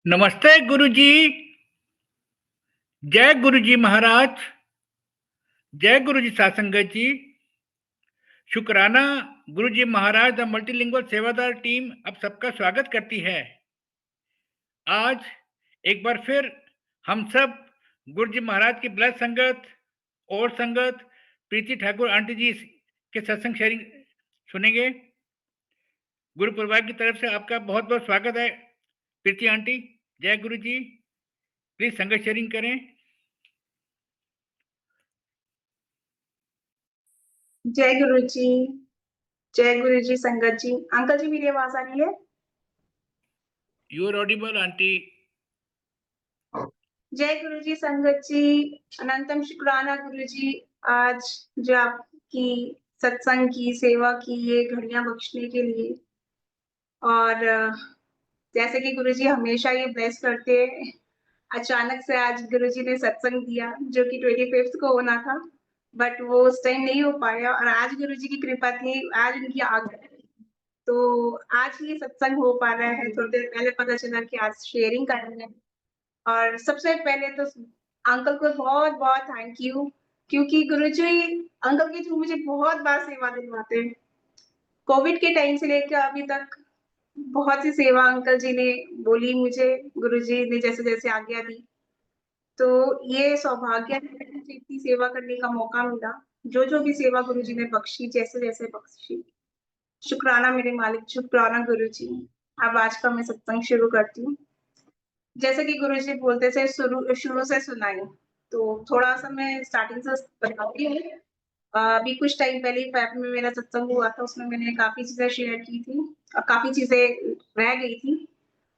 नमस्ते गुरुजी। जय गुरुजी महाराज। जय गुरुजी सासंगत जी। शुक्राना। गुरुजी महाराज द मल्टीलिंगुअल सेवादार टीम अब सबका स्वागत करती है। आज एक बार फिर हम सब गुरुजी महाराज की ब्लड संगत और संगत प्रीति ठाकुर आंटी जी के सत्संग शेयरिंग सुनेंगे। गुरु परिवार की तरफ से आपका बहुत बहुत स्वागत है प्रीति आंटी। जय गुरु जी। प्लीज संगत शेयरिंग करें। जय गुरु जी। जय गुरु जी संगत जी। अंकल जी मेरी आवाज आ रही है? You are audible aunty. जय गुरु जी संगत जी। अनंतम शुक्राना गुरु जी, आज जो आपकी सत्संग की सेवा की ये घड़ियां बख्शने के लिए। और जैसे कि गुरु जी हमेशा ये ब्लेस करते हैं, अचानक से आज गुरु जी ने सत्संग दिया जो कि 25th को होना था, बट वो उस टाइम नहीं हो पाया और आज गुरु जी की कृपा थी, आज उनकी आज्ञा। तो आज ये सत्संग हो पा रहा है। थोड़ी देर पहले पता चला कि आज शेयरिंग कर रहे हैं। और सबसे पहले तो अंकल को बहुत-बहुत थैंक यू, क्योंकि गुरुजी अंकल के थ्रू मुझे बहुत बार सेवा दिलवाते हैं। कोविड के टाइम से लेकर अभी तक बहुत सी सेवा अंकल जी ने बोली मुझे, गुरुजी ने जैसे-जैसे आज्ञा दी। तो ये सौभाग्य है कि मुझे इतनी सेवा करने का मौका मिला। जो-जो भी सेवा गुरुजी ने बख्शी, जैसे-जैसे बख्शी। शुक्राना मेरे मालिक, शुक्राना गुरुजी। अब आज का मैं सत्संग शुरू करती हूँ। जैसे कि गुरुजी बोलते थे शुरू शुरू से सुनाई, तो थोड़ा-सा मैं स्टार्टिंग से बताती हूँ। अभी कुछ टाइम पहले ही फैब में मेरा सत्संग हुआ था, उसमें मैंने काफ़ी चीज़ें शेयर की थी और काफ़ी चीज़ें रह गई थी।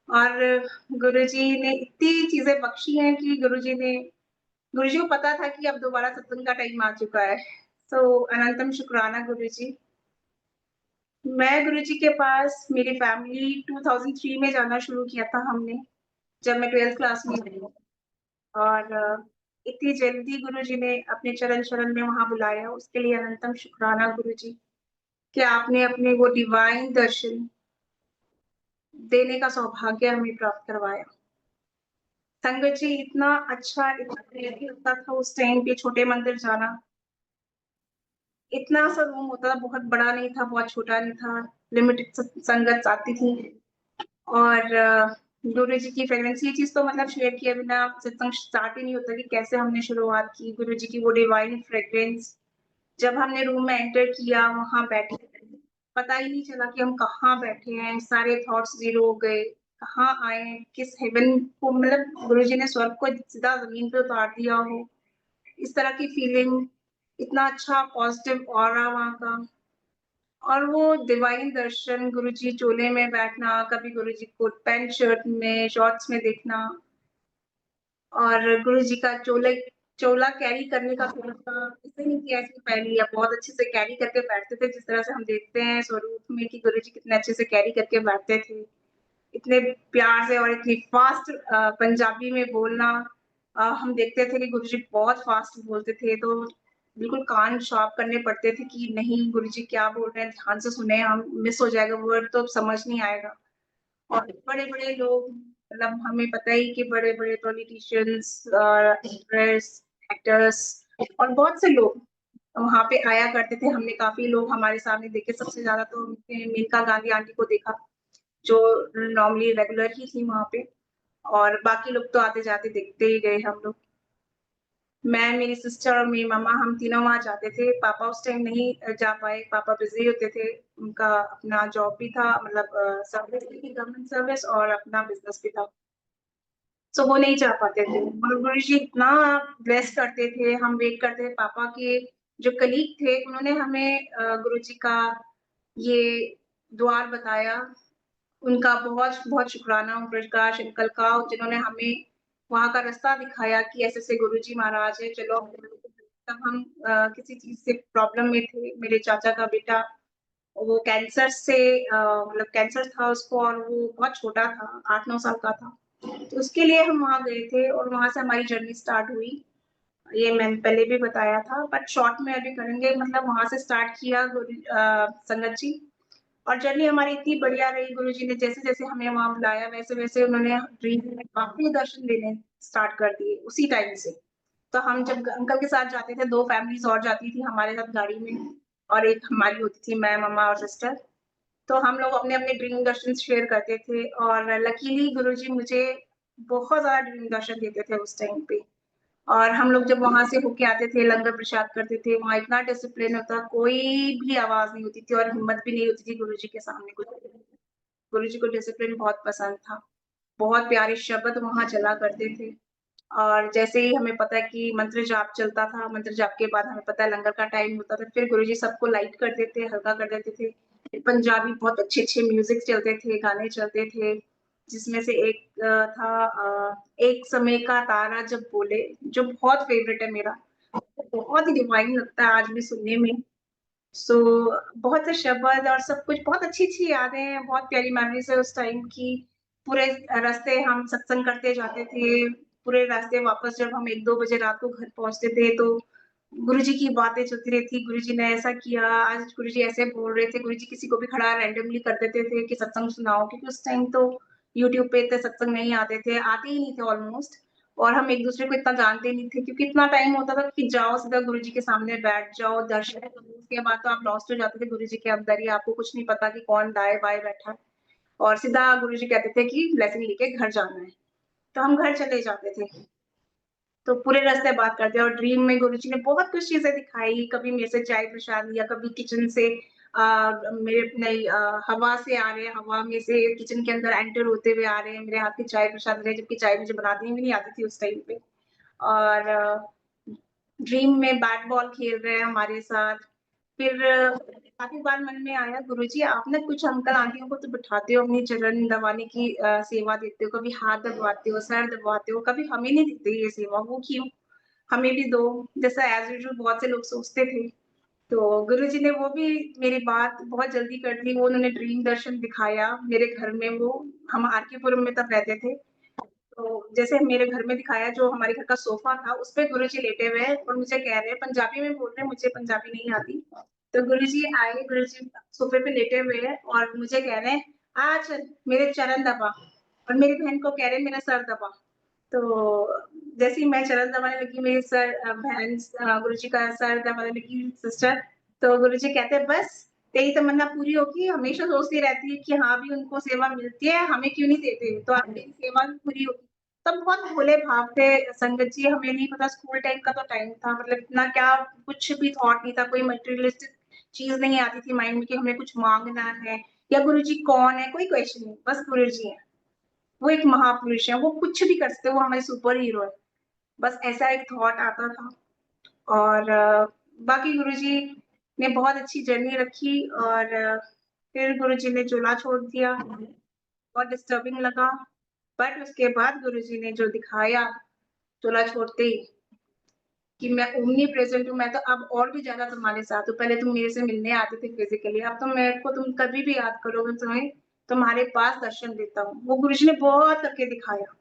और गुरुजी ने इतनी चीज़ें बख्शी हैं कि गुरुजी को पता था कि अब दोबारा सत्संग का टाइम आ चुका है। तो अनंतम शुक्राना गुरुजी। मैं गुरुजी के पास मेरी फैमिली 2003 में जाना शुरू किया था हमने, जब मैं 12th क्लास में थी। और इतनी जल्दी गुरुजी ने अपने चरण शरण में वहाँ बुलाया, उसके लिए अनंतम शुक्राना गुरुजी, कि आपने अपने वो डिवाइन दर्शन देने का सौभाग्य हमें प्राप्त करवाया। संगत जी इतना अच्छा, इतना प्यारा लगता था उस टाइम पे छोटे मंदिर जाना। इतना सा रूम होता था, बहुत बड़ा नहीं था, बहुत छोटा नहीं था, लिमिटेड संगत आती थी। और गुरुजी की फ्रेग्रेंस, ये चीज़ तो मतलब शेयर किए बिना सत्संग स्टार्ट ही नहीं होता कि कैसे हमने शुरुआत की। गुरुजी की वो डिवाइन फ्रेग्रेंस, जब हमने रूम में एंटर किया, वहाँ बैठे, पता ही नहीं चला कि हम कहाँ बैठे हैं, सारे थॉट्स ज़ीरो हो गए, कहाँ आए हैं, किस हेवन को, मतलब गुरुजी ने स्वर्ग को सीधा ज़मीन पे उतार दिया हो, इस तरह की फीलिंग, इतना अच्छा पॉजिटिव ऑरा वहाँ का। और वो डिवाइन दर्शन, गुरुजी चोले में बैठना, कभी गुरुजी को पैंट शर्ट में, शॉर्ट्स में देखना, और गुरुजी का चोला कैरी करने का तरीका ऐसे नहीं कि ऐसे ही पहन लिया, बहुत अच्छे से कैरी करके बैठते थे, जिस तरह से हम देखते हैं स्वरूप में कि गुरुजी कितने अच्छे से कैरी करके बैठते थे। इतने प्यार से और इतनी फास्ट पंजाबी में बोलना। हम देखते थे कि गुरुजी बहुत फास्ट बोलते थे, तो बिल्कुल कान शार्प करने पड़ते थे कि नहीं गुरुजी क्या बोल रहे हैं, ध्यान से सुने, हम मिस हो जाएगा वर्ड तो समझ नहीं आएगा। और बड़े-बड़े लोग, मतलब हमें पता ही कि बड़े-बड़े पॉलिटिशियंस, एक्ट्रेस, एक्टर्स और बहुत से लोग वहाँ पे आया करते थे। हमने काफ़ी लोग हमारे सामने देखे, सबसे ज़्यादा तो हमने मेनका गांधी आंटी को देखा, जो नॉर्मली रेगुलर ही थी वहाँ पे, और बाकी लोग तो आते-जाते देखते ही गए हम लोग। मैं, मेरी सिस्टर और मेरी मम्मा, हम तीनों वहाँ जाते थे। पापा उस टाइम नहीं जा पाए, पापा बिज़ी होते थे, उनका अपना जॉब भी था, मतलब सर्विस भी थी, गवर्नमेंट सर्विस, और अपना बिज़नेस भी था। सो वो नहीं जा पाते थे। और गुरुजी इतना ब्लेस करते थे, हम वेट करते थे। पापा के जो कलीग थे, उन्होंने हमें गुरुजी का ये द्वार बताया। उनका बहुत-बहुत शुकराना ओम प्रकाश अंकल का, जिन्होंने हमें वहाँ का रास्ता दिखाया कि ऐसे-ऐसे गुरुजी महाराज हैं, चलो। तब हम किसी चीज़ से प्रॉब्लम में थे। मेरे चाचा का बेटा, वो कैंसर से, मतलब कैंसर था उसको, और वो बहुत छोटा था, 8-9 साल का था। तो उसके लिए हम वहाँ गए थे और वहाँ से हमारी जर्नी स्टार्ट हुई। ये मैंने पहले भी बताया था, बट शॉर्ट में अभी करेंगे। मतलब वहाँ से स्टार्ट किया संगत जी। और जर्नी हमारी इतनी बढ़िया रही, गुरुजी ने जैसे-जैसे हमें वहाँ बुलाया, वैसे-वैसे उन्होंने ड्रीम में काफ़ी दर्शन देने स्टार्ट कर दिए उसी टाइम से। तो हम जब अंकल के साथ जाते थे, 2 फैमिलीज़ और जाती थी हमारे साथ गाड़ी में और एक हमारी होती थी, मैं, मम्मा और सिस्टर। तो हम लोग अपने-अपने ड्रीम दर्शन शेयर करते थे और लकीली गुरुजी मुझे बहुत ज़्यादा ड्रीम दर्शन देते थे उस टाइम पे। और हम लोग जब वहाँ से होके आते थे, लंगर प्रसाद करते थे, वहाँ इतना डिसिप्लिन होता, कोई भी आवाज़ नहीं होती थी और हिम्मत भी नहीं होती थी गुरुजी के सामने कुछ। गुरुजी को डिसिप्लिन बहुत पसंद था। बहुत प्यारे शब्द वहाँ चला करते थे और जैसे ही हमें पता है कि मंत्र जाप चलता था, मंत्र जाप के बाद हमें पता है लंगर का टाइम होता था, फिर गुरुजी सबको लाइट कर देते, हल्का कर देते थे। पंजाबी बहुत अच्छे-अच्छे म्यूज़िक चलते थे, गाने चलते थे, जिसमें से एक था एक समय का तारा जब बोले, जो बहुत फ़ेवरेट है मेरा। बहुत ही डिवाइन लगता है आज भी सुनने में। सो बहुत से शब्द और सब कुछ बहुत अच्छी-अच्छी यादें हैं, बहुत प्यारी मेमोरीज़ है उस टाइम की। पूरे रास्ते हम सत्संग करते जाते थे, पूरे रास्ते वापस जब हम 1-2 बजे रात को घर पहुँचते थे तो गुरुजी की बातें चलती रहती, गुरुजी ने ऐसा किया, आज गुरुजी ऐसे बोल रहे थे, गुरुजी किसी को भी खड़ा रैंडमली कर देते थे कि सत्संग सुनाओ क्योंकि उस टाइम तो यूट्यूब पे इतने सत्संग नहीं आते थे, आते ही नहीं थे ऑलमोस्ट और हम एक-दूसरे को इतना जानते नहीं थे क्योंकि इतना टाइम होता था कि जाओ सीधा गुरुजी के सामने बैठ जाओ, दर्शन करो, उसके बाद तो आप लॉस्ट हो जाते थे गुरुजी के अंदर ही, आपको कुछ नहीं पता कि कौन दाएँ-बाएँ बैठा है और सीधा गुरुजी कहते थे कि ब्लेसिंग लेके घर जाना है, तो हम घर चले जाते थे। तो पूरे रास्ते बात करते हैं और ड्रीम में गुरुजी ने बहुत कुछ चीज़ें दिखाई, कभी मेरे से चाय प्रसाद लिया, कभी किचन से मेरे नहीं हवा से आ रहे हैं, हवा में से किचन के अंदर एंटर होते हुए आ रहे हैं, मेरे हाथ की चाय प्रसाद ले जबकि चाय मुझे बनानी भी नहीं आती थी उस टाइम पे। और ड्रीम में बैट बॉल खेल रहे हैं हमारे साथ। फिर काफ़ी बार मन में आया गुरुजी आप ना कुछ अंकल-आंटियों को तो बिठाते हो अपनी चरण दबाने की सेवा देते हो, कभी हाथ दबवाते हो, सर दबवाते हो, कभी हमें नहीं देते ये सेवा, वो क्यों? हमें भी दो, जैसा एज़ यूजुअल बहुत से लोग सोचते थे। तो गुरुजी ने वो भी मेरी बात बहुत जल्दी कर दी, वो उन्होंने ड्रीम दर्शन दिखाया मेरे घर में वो हम आर के पुरम में तब रहते थे। तो जैसे मेरे घर में दिखाया जो हमारे घर का सोफ़ा था, उसपे गुरुजी लेटे हुए हैं और मुझे कह रहे हैं पंजाबी में बोल रहे हैं, मुझे पंजाबी नहीं आती। तो गुरुजी आए, गुरुजी सोफ़े पे लेटे हुए हैं और मुझे कह रहे हैं, "आ चल, मेरे चरण दबा" और मेरी बहन को कह रहे हैं, "मेरा सर दबा।" तो जैसे ही मैं चरण दबाने लगी, मेरी बहन गुरुजी का सर दबाने लगी सिस्टर, तो गुरुजी कहते हैं, "बस, तेरी तमन्ना पूरी होगी, हमेशा सोचती रहती है कि हाँ, भी उनको सेवा मिलती है, हमें क्यों नहीं देते? तो अब तेरी सेवा भी पूरी होगी।" तब बहुत भोले भाव थे संगत जी, हमें नहीं पता स्कूल टाइम का तो टाइम था, मतलब इतना क्या कुछ भी थॉट नहीं था, कोई मटेरियलिस्टिक चीज़ नहीं आती थी माइंड में कि हमें कुछ माँगना है या गुरुजी कौन है, कोई क्वेश्चन नहीं, बस गुरुजी हैं। वो एक महापुरुष है, वो कुछ भी कर सकते हैं, वो हमारे सुपर हीरो है। बस ऐसा एक थॉट आता था और बाकी गुरुजी ने बहुत अच्छी जर्नी रखी और फिर गुरुजी ने चूल्हा छोड़ दिया, बहुत डिस्टर्बिंग लगा, बट उसके बाद गुरुजी ने जो दिखाया चूल्हा छोड़ते ही कि मैं ओमनी प्रेज़ेंट हूँ, मैं तो अब और भी ज़्यादा तुम्हारे साथ हूँ, पहले तुम मेरे से मिलने आते थे फिज़िकली, अब तो मेरे को तुम कभी भी याद करोगे, तुम्हें तुम्हारे पास दर्शन देता हूँ। वो गुरुजी ने बहुत करके दिखाया।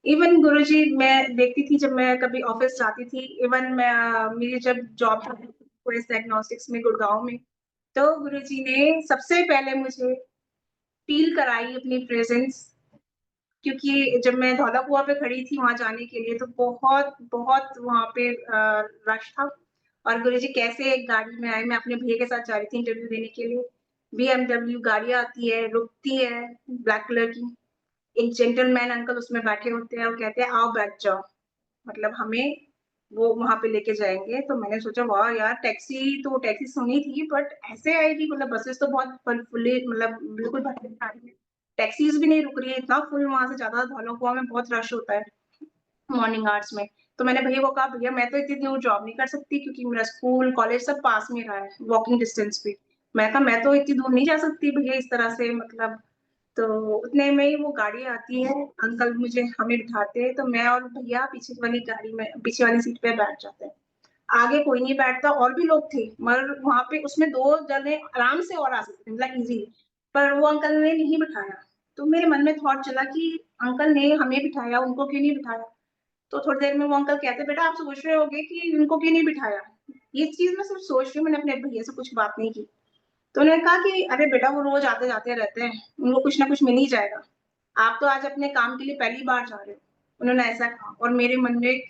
इवन गुरुजी मैं देखती थी जब मैं कभी ऑफ़िस जाती थी, इवन मेरी जब जॉब थी पुलिस डायग्नोस्टिक्स में गुड़गाँव में, तो गुरुजी ने सबसे पहले मुझे फ़ील कराई अपनी प्रेज़ेंस क्योंकि जब मैं धौला कुआँ पे खड़ी थी वहाँ जाने के लिए तो बहुत वहाँ पे रश था और गुरुजी कैसे एक गाड़ी में आए, मैं अपने भैया के साथ जा रही थी इंटरव्यू देने के लिए। बीएमडब्ल्यू गाड़ी आती है, रुकती है, ब्लैक कलर की। एक जेंटलमैन अंकल उसमें बैठे होते हैं और कहते हैं, "आओ बैठ जाओ।" मतलब हमें वो वहाँ पे लेके जाएँगे, तो मैंने सोचा वाह यार! टैक्सी सुनी थी बट ऐसे आएगी मतलब बसेस तो बहुत फुल्ली मतलब बिल्कुल भरी आ रही है। टैक्सीज़ भी नहीं रुक रही है, इतना फुल वहाँ से ज़्यादा धौला कुआँ में बहुत रश होता है मॉर्निंग आवर्स में। तो मैंने भैया को कहा, "भैया मैं तो इतनी दूर जॉब नहीं कर सकती क्योंकि मेरा स्कूल, कॉलेज सब पास में रहा है, वॉकिंग डिस्टेंस पे।" मैं कहा, "मैं तो इतनी दूर नहीं जा सकती भैया इस तरह से मतलब तो उतने में ही वो गाड़ी आती है, अंकल मुझे हमें बिठाते हैं, तो मैं और भैया पीछे वाली गाड़ी में पीछे वाली सीट पे बैठ जाते हैं। आगे कोई नहीं बैठता और भी लोग थे, मगर वहाँ पे उसमें 2 जने आराम से और आ सकते थे मतलब ईज़िली, पर वो अंकल ने नहीं बिठाया। तो मेरे मन में थॉट चला कि अंकल ने हमें बिठाया, उनको क्यों नहीं बिठाया? तो थोड़ी देर में वो अंकल कहते, "बेटा आप सोच रहे होंगे कि इनको क्यों नहीं बिठाया?" ये चीज़ मैं सिर्फ़ सोच रही हूँ, मैंने अपने भैया से कुछ बात नहीं की। तो उन्होंने कहा कि अरे बेटा वो रोज़ आते-जाते रहते हैं, उनको कुछ ना कुछ मिल ही जाएगा। आप तो आज अपने काम के लिए पहली बार जा रहे हो। उन्होंने ऐसा कहा और मेरे मन में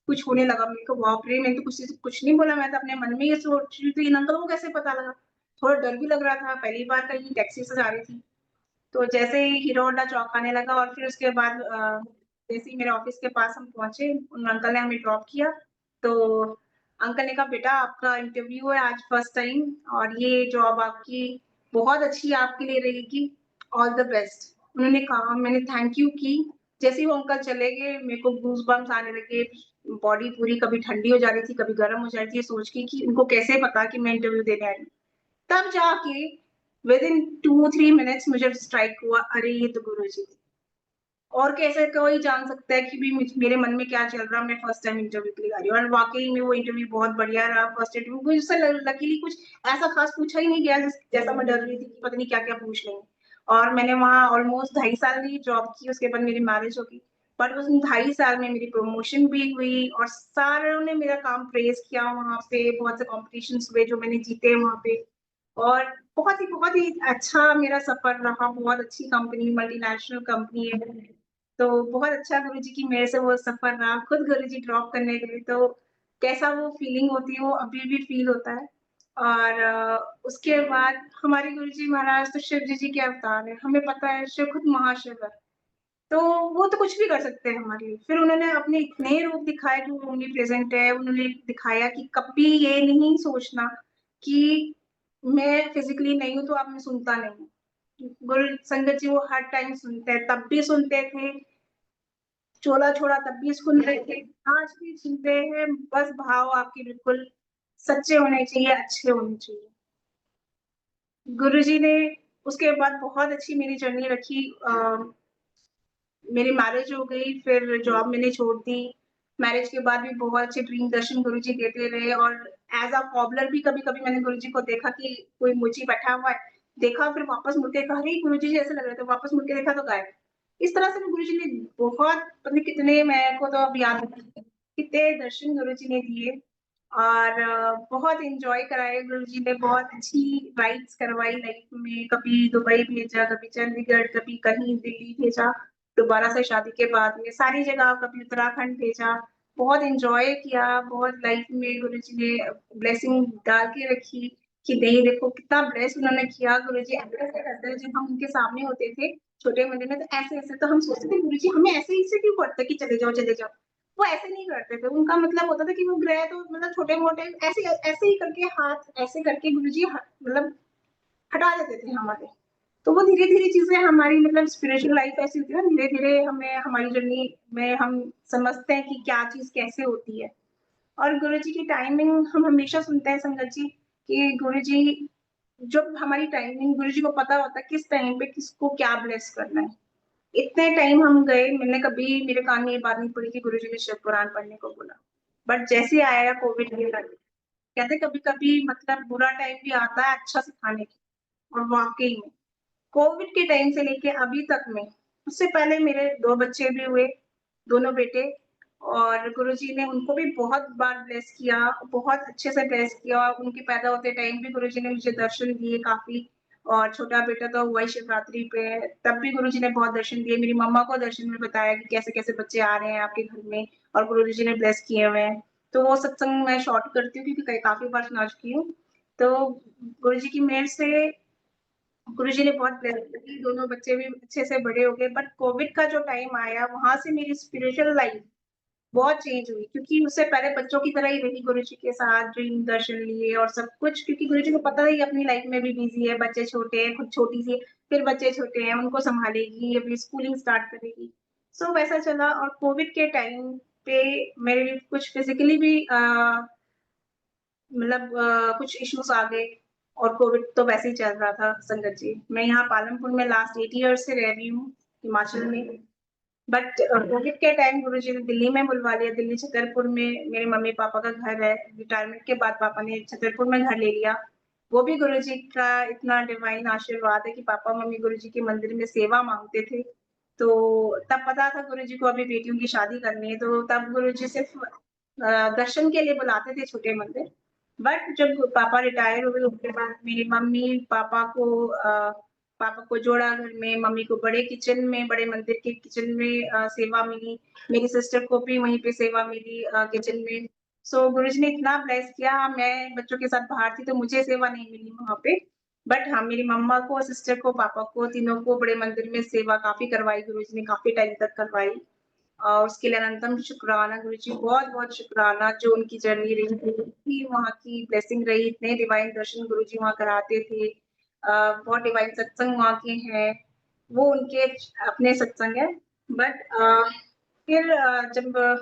कुछ होने लगा, मेरे को बाप रे! मैंने तो कुछ नहीं बोला, मैं तो अपने मन में ये सोच रही थी इन अंकल को कैसे पता लगा? थोड़ा डर भी लग रहा था, पहली बार कहीं टैक्सी से जा रही थी। तो जैसे ही हीरो होंडा चौक आने लगा और फिर उसके बाद जैसे ही मेरे ऑफ़िस के पास हम पहुँचे, उन अंकल ने हमें ड्रॉप किया, तो अंकल ने कहा, "बेटा आपका इंटरव्यू है आज फर्स्ट टाइम और ये जॉब आपकी बहुत अच्छी आपके लिए रहेगी, ऑल द बेस्ट।" उन्होंने कहा, मैंने थैंक यू की, जैसे ही वो अंकल चले गए, मेरे को गूज़बम्प्स आने लगे, बॉडी पूरी कभी ठंडी हो जा रही थी, कभी गरम हो जा रही थी, ये सोच के कि उनको कैसे पता कि मैं इंटरव्यू देने आई हूँ। तब जाके विदिन 2-3 मिनट्स मुझे स्ट्राइक हुआ, अरे! ये तो गुरुजी थे। और कैसे कोई जान सकता है कि भी मेरे मन में क्या चल रहा है, मैं फर्स्ट टाइम इंटरव्यू के लिए आ रही हूँ और वाक़ई में वो इंटरव्यू बहुत बढ़िया रहा, फर्स्ट इंटरव्यू मुझसे ल लकीली कुछ ऐसा ख़ास पूछा ही नहीं गया जैसा मैं डर रही थी कि पता नहीं क्या-क्या पूछ लेंगे। और मैंने वहाँ ऑलमोस्ट 2.5 साल ही जॉब की, उसके बाद मेरी मैरिज हो गई। बट उस 2.5 साल में मेरी प्रमोशन भी हुई और सारों ने मेरा काम प्रेज़ किया वहाँ पे, बहुत से कॉम्पिटिशन्स हुए जो मैंने जीते वहाँ पे। और बहुत ही अच्छा मेरा सफ़र रहा, बहुत अच्छी कंपनी, मल्टीनेशनल कंपनी है। तो बहुत अच्छा गुरुजी की मेरे से वो सफ़र रहा, खुद गुरुजी ड्रॉप करने गए तो कैसा वो फीलिंग होती है, वो अभी भी फ़ील होता है। और उसके बाद हमारे गुरुजी महाराज तो शिव जी के अवतार हैं, हमें पता है शिव खुद महाशिव है, तो वो तो कुछ भी कर सकते हैं हमारे लिए। फिर उन्होंने अपने इतने रूप दिखाए कि वो ओमनीप्रेज़ेंट है, उन्होंने दिखाया कि कभी ये नहीं सोचना कि मैं फिज़िकली नहीं हूँ, तो अब मैं सुनता नहीं हूँ। गुरु संगत जी वो हर टाइम सुनते हैं, तब भी सुनते थे, चोला छोड़ा तब भी सुन रहे थे, आज भी सुनते हैं, बस भाव आपके बिल्कुल सच्चे होने चाहिए, अच्छे होने चाहिए। गुरुजी ने उसके बाद बहुत अच्छी मेरी जर्नी रखी मेरी मैरिज हो गई, फिर जॉब मैंने छोड़ दी। मैरिज के बाद भी बहुत अच्छे ड्रीम दर्शन गुरुजी देते रहे और एज़ अ कॉबलर भी कभी-कभी मैंने गुरुजी को देखा कि कोई मुची बैठा हुआ है, देखा फिर वापस मुड़ के कहा, अरे! गुरुजी जी ऐसे लग रहे थे, वापस मुड़ के देखा तो गायब। इस तरह से भी गुरुजी ने बहुत पता नहीं कितने मेरे को तो अब याद नहीं, कितने दर्शन गुरुजी ने दिए और बहुत एन्जॉय कराए गुरुजी ने, बहुत अच्छी राइड्स करवाई लाइफ में, कभी दुबई भेजा, कभी चंडीगढ़, कभी कहीं दिल्ली भेजा। दोबारा से शादी के बाद में सारी जगह कभी उत्तराखंड भेजा, बहुत एन्जॉय किया, बहुत लाइफ में गुरुजी ने ब्लेसिंग डाल के रखी कि नहीं देखो कितना ब्लेस उन्होंने किया, गुरुजी ऐसे-ऐसे करते हैं जब हम उनके सामने होते थे, छोटे मंदिर में तो ऐसे-ऐसे तो हम सोचते थे गुरुजी हमें ऐसे क्यों करते कि चले जाओ, चले जाओ। वो ऐसे नहीं करते थे, उनका मतलब होता था कि वो गए तो मतलब छोटे-मोटे ऐसे ऐसे ही करके हाथ ऐसे करके गुरुजी मतलब हटा देते थे हमारे। तो वो धीरे-धीरे चीज़ें हमारी मतलब स्पिरिचुअल लाइफ ऐसी होती है ना, धीरे-धीरे हमें हमारी जर्नी में हम समझते हैं कि क्या चीज़ कैसे होती है। और गुरुजी की टाइमिंग हम हमेशा सुनते हैं संगत जी कि गुरुजी जब हमारी टाइमिंग गुरुजी को पता होता है किस टाइम पे किसको क्या ब्लेस करना है। इतने टाइम हम गए, मैंने कभी मेरे कान में ये बात नहीं पड़ी कि गुरुजी ने शिव पुराण पढ़ने को बोला। बट जैसे ही आया कोविड के टाइम, कहते कभी-कभी मतलब बुरा टाइम भी आता है अच्छा सिखाने के और वाक़ई में। कोविड के टाइम से लेके अभी तक में, उससे पहले मेरे 2 बच्चे भी हुए, दोनों बेटे और गुरुजी ने उनको भी बहुत बार ब्लेस किया, बहुत अच्छे से ब्लेस किया। उनके पैदा होते टाइम भी गुरुजी ने मुझे दर्शन दिए काफ़ी और छोटा बेटा तो हुआ ही शिवरात्रि पे, तब भी गुरुजी ने बहुत दर्शन दिए। मेरी मम्मा को दर्शन में बताया कि कैसे-कैसे बच्चे आ रहे हैं आपके घर में और गुरुजी ने ब्लेस किए हुए हैं। तो वो सत्संग मैं शॉर्ट करती हूँ क्योंकि कई काफ़ी बार सुना चुकी हूँ। तो गुरुजी की मेहर से गुरुजी ने बहुत ब्लेस की, दोनों बच्चे भी अच्छे से बड़े हो गए बट कोविड का जो टाइम आया, वहाँ से मेरी स्पिरिचुअल लाइफ बहुत चेंज हुई क्योंकि उससे पहले बच्चों की तरह ही रही गुरुजी के साथ, ड्रीम दर्शन लिए और सब कुछ क्योंकि गुरुजी को पता ही अपनी लाइफ में भी बिज़ी है, बच्चे छोटे हैं, खुद छोटी-सी है, फिर बच्चे छोटे हैं, उनको सँभालेगी, अभी स्कूलिंग स्टार्ट करेगी। सो वैसा चला और कोविड के टाइम पे मेरे कुछ फिज़िकली भी मतलब कुछ इश्यूज़ आ गए और कोविड तो वैसे ही चल रहा था संगत जी। मैं यहाँ पालमपुर में लास्ट 8 ईयर्स से रह रही हूँ, हिमाचल में। बट कोविड के टाइम गुरुजी ने दिल्ली में बुलवा लिया, दिल्ली छतरपुर में मेरे मम्मी-पापा का घर है। रिटायरमेंट के बाद पापा ने छतरपुर में घर ले लिया। वो भी गुरुजी का इतना डिवाइन आशीर्वाद है कि पापा-मम्मी गुरुजी के मंदिर में सेवा माँगते थे। तो तब पता था गुरुजी को अभी बेटियों की शादी करनी है, तो तब गुरुजी सिर्फ़ दर्शन के लिए बुलाते थे छोटे मंदिर। बट जब पापा रिटायर हो गए उसके बाद मेरी मम्मी पापा को जोड़ा घर में, मम्मी को बड़े किचन में, बड़े मंदिर के किचन में सेवा मिली। मेरी सिस्टर को भी वहीं पे सेवा मिली किचन में। सो गुरुजी ने इतना ब्लेस किया, मैं बच्चों के साथ बाहर थी तो मुझे सेवा नहीं मिली वहाँ पे। बट हाँ, मेरी मम्मा को, सिस्टर को, पापा को, तीनों को बड़े मंदिर में सेवा काफ़ी करवाई गुरुजी ने, काफ़ी टाइम तक करवाई। उसके लिए अनंतम शुक्राना गुरुजी, बहुत-बहुत शुक्राना जो उनकी जर्नी रही थी, वहाँ की ब्लेसिंग रही, इतने डिवाइन दर्शन गुरुजी वहाँ कराते थे। बहुत डिवाइन सत्संग वहाँ के हैं, वो उनके अपने सत्संग है। बट फिर जब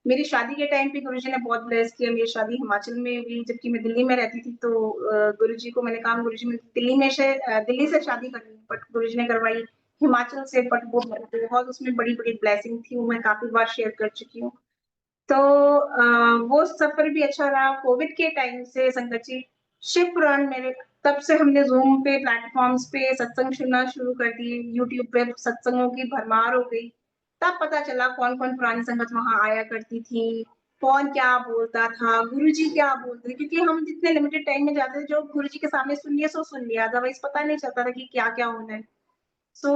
मेरी शादी के टाइम पे गुरुजी ने बहुत ब्लेस किया, मेरी शादी हिमाचल में हुई, जबकि मैं दिल्ली में रहती थी, तो गुरुजी को मैंने कहा गुरुजी मैं दिल्ली से शादी करनी है, बट गुरुजी ने करवाई हिमाचल से। बट वो बहुत उसमें बड़ी-बड़ी ब्लेसिंग थी, वो मैं काफ़ी बार शेयर कर चुकी हूँ। तो वो सफ़र भी अच्छा रहा। कोविड के टाइम से संगत जी, शिव पुराण मेरे तब से हमने ज़ूम पे प्लेटफ़ॉर्म्स पे सत्संग सुनना शुरू कर दिए, यूट्यूब पे सत्संगों की भरमार हो गई। तब पता चला कौन-कौन पुरानी संगत वहाँ आया करती थी, कौन क्या बोलता था, गुरुजी क्या बोलते थे, क्योंकि हम जितने लिमिटेड टाइम में जाते थे, जो गुरुजी के सामने सुन लिया सो सुन लिया, अदरवाइज़ पता नहीं चलता था कि क्या-क्या होना है। सो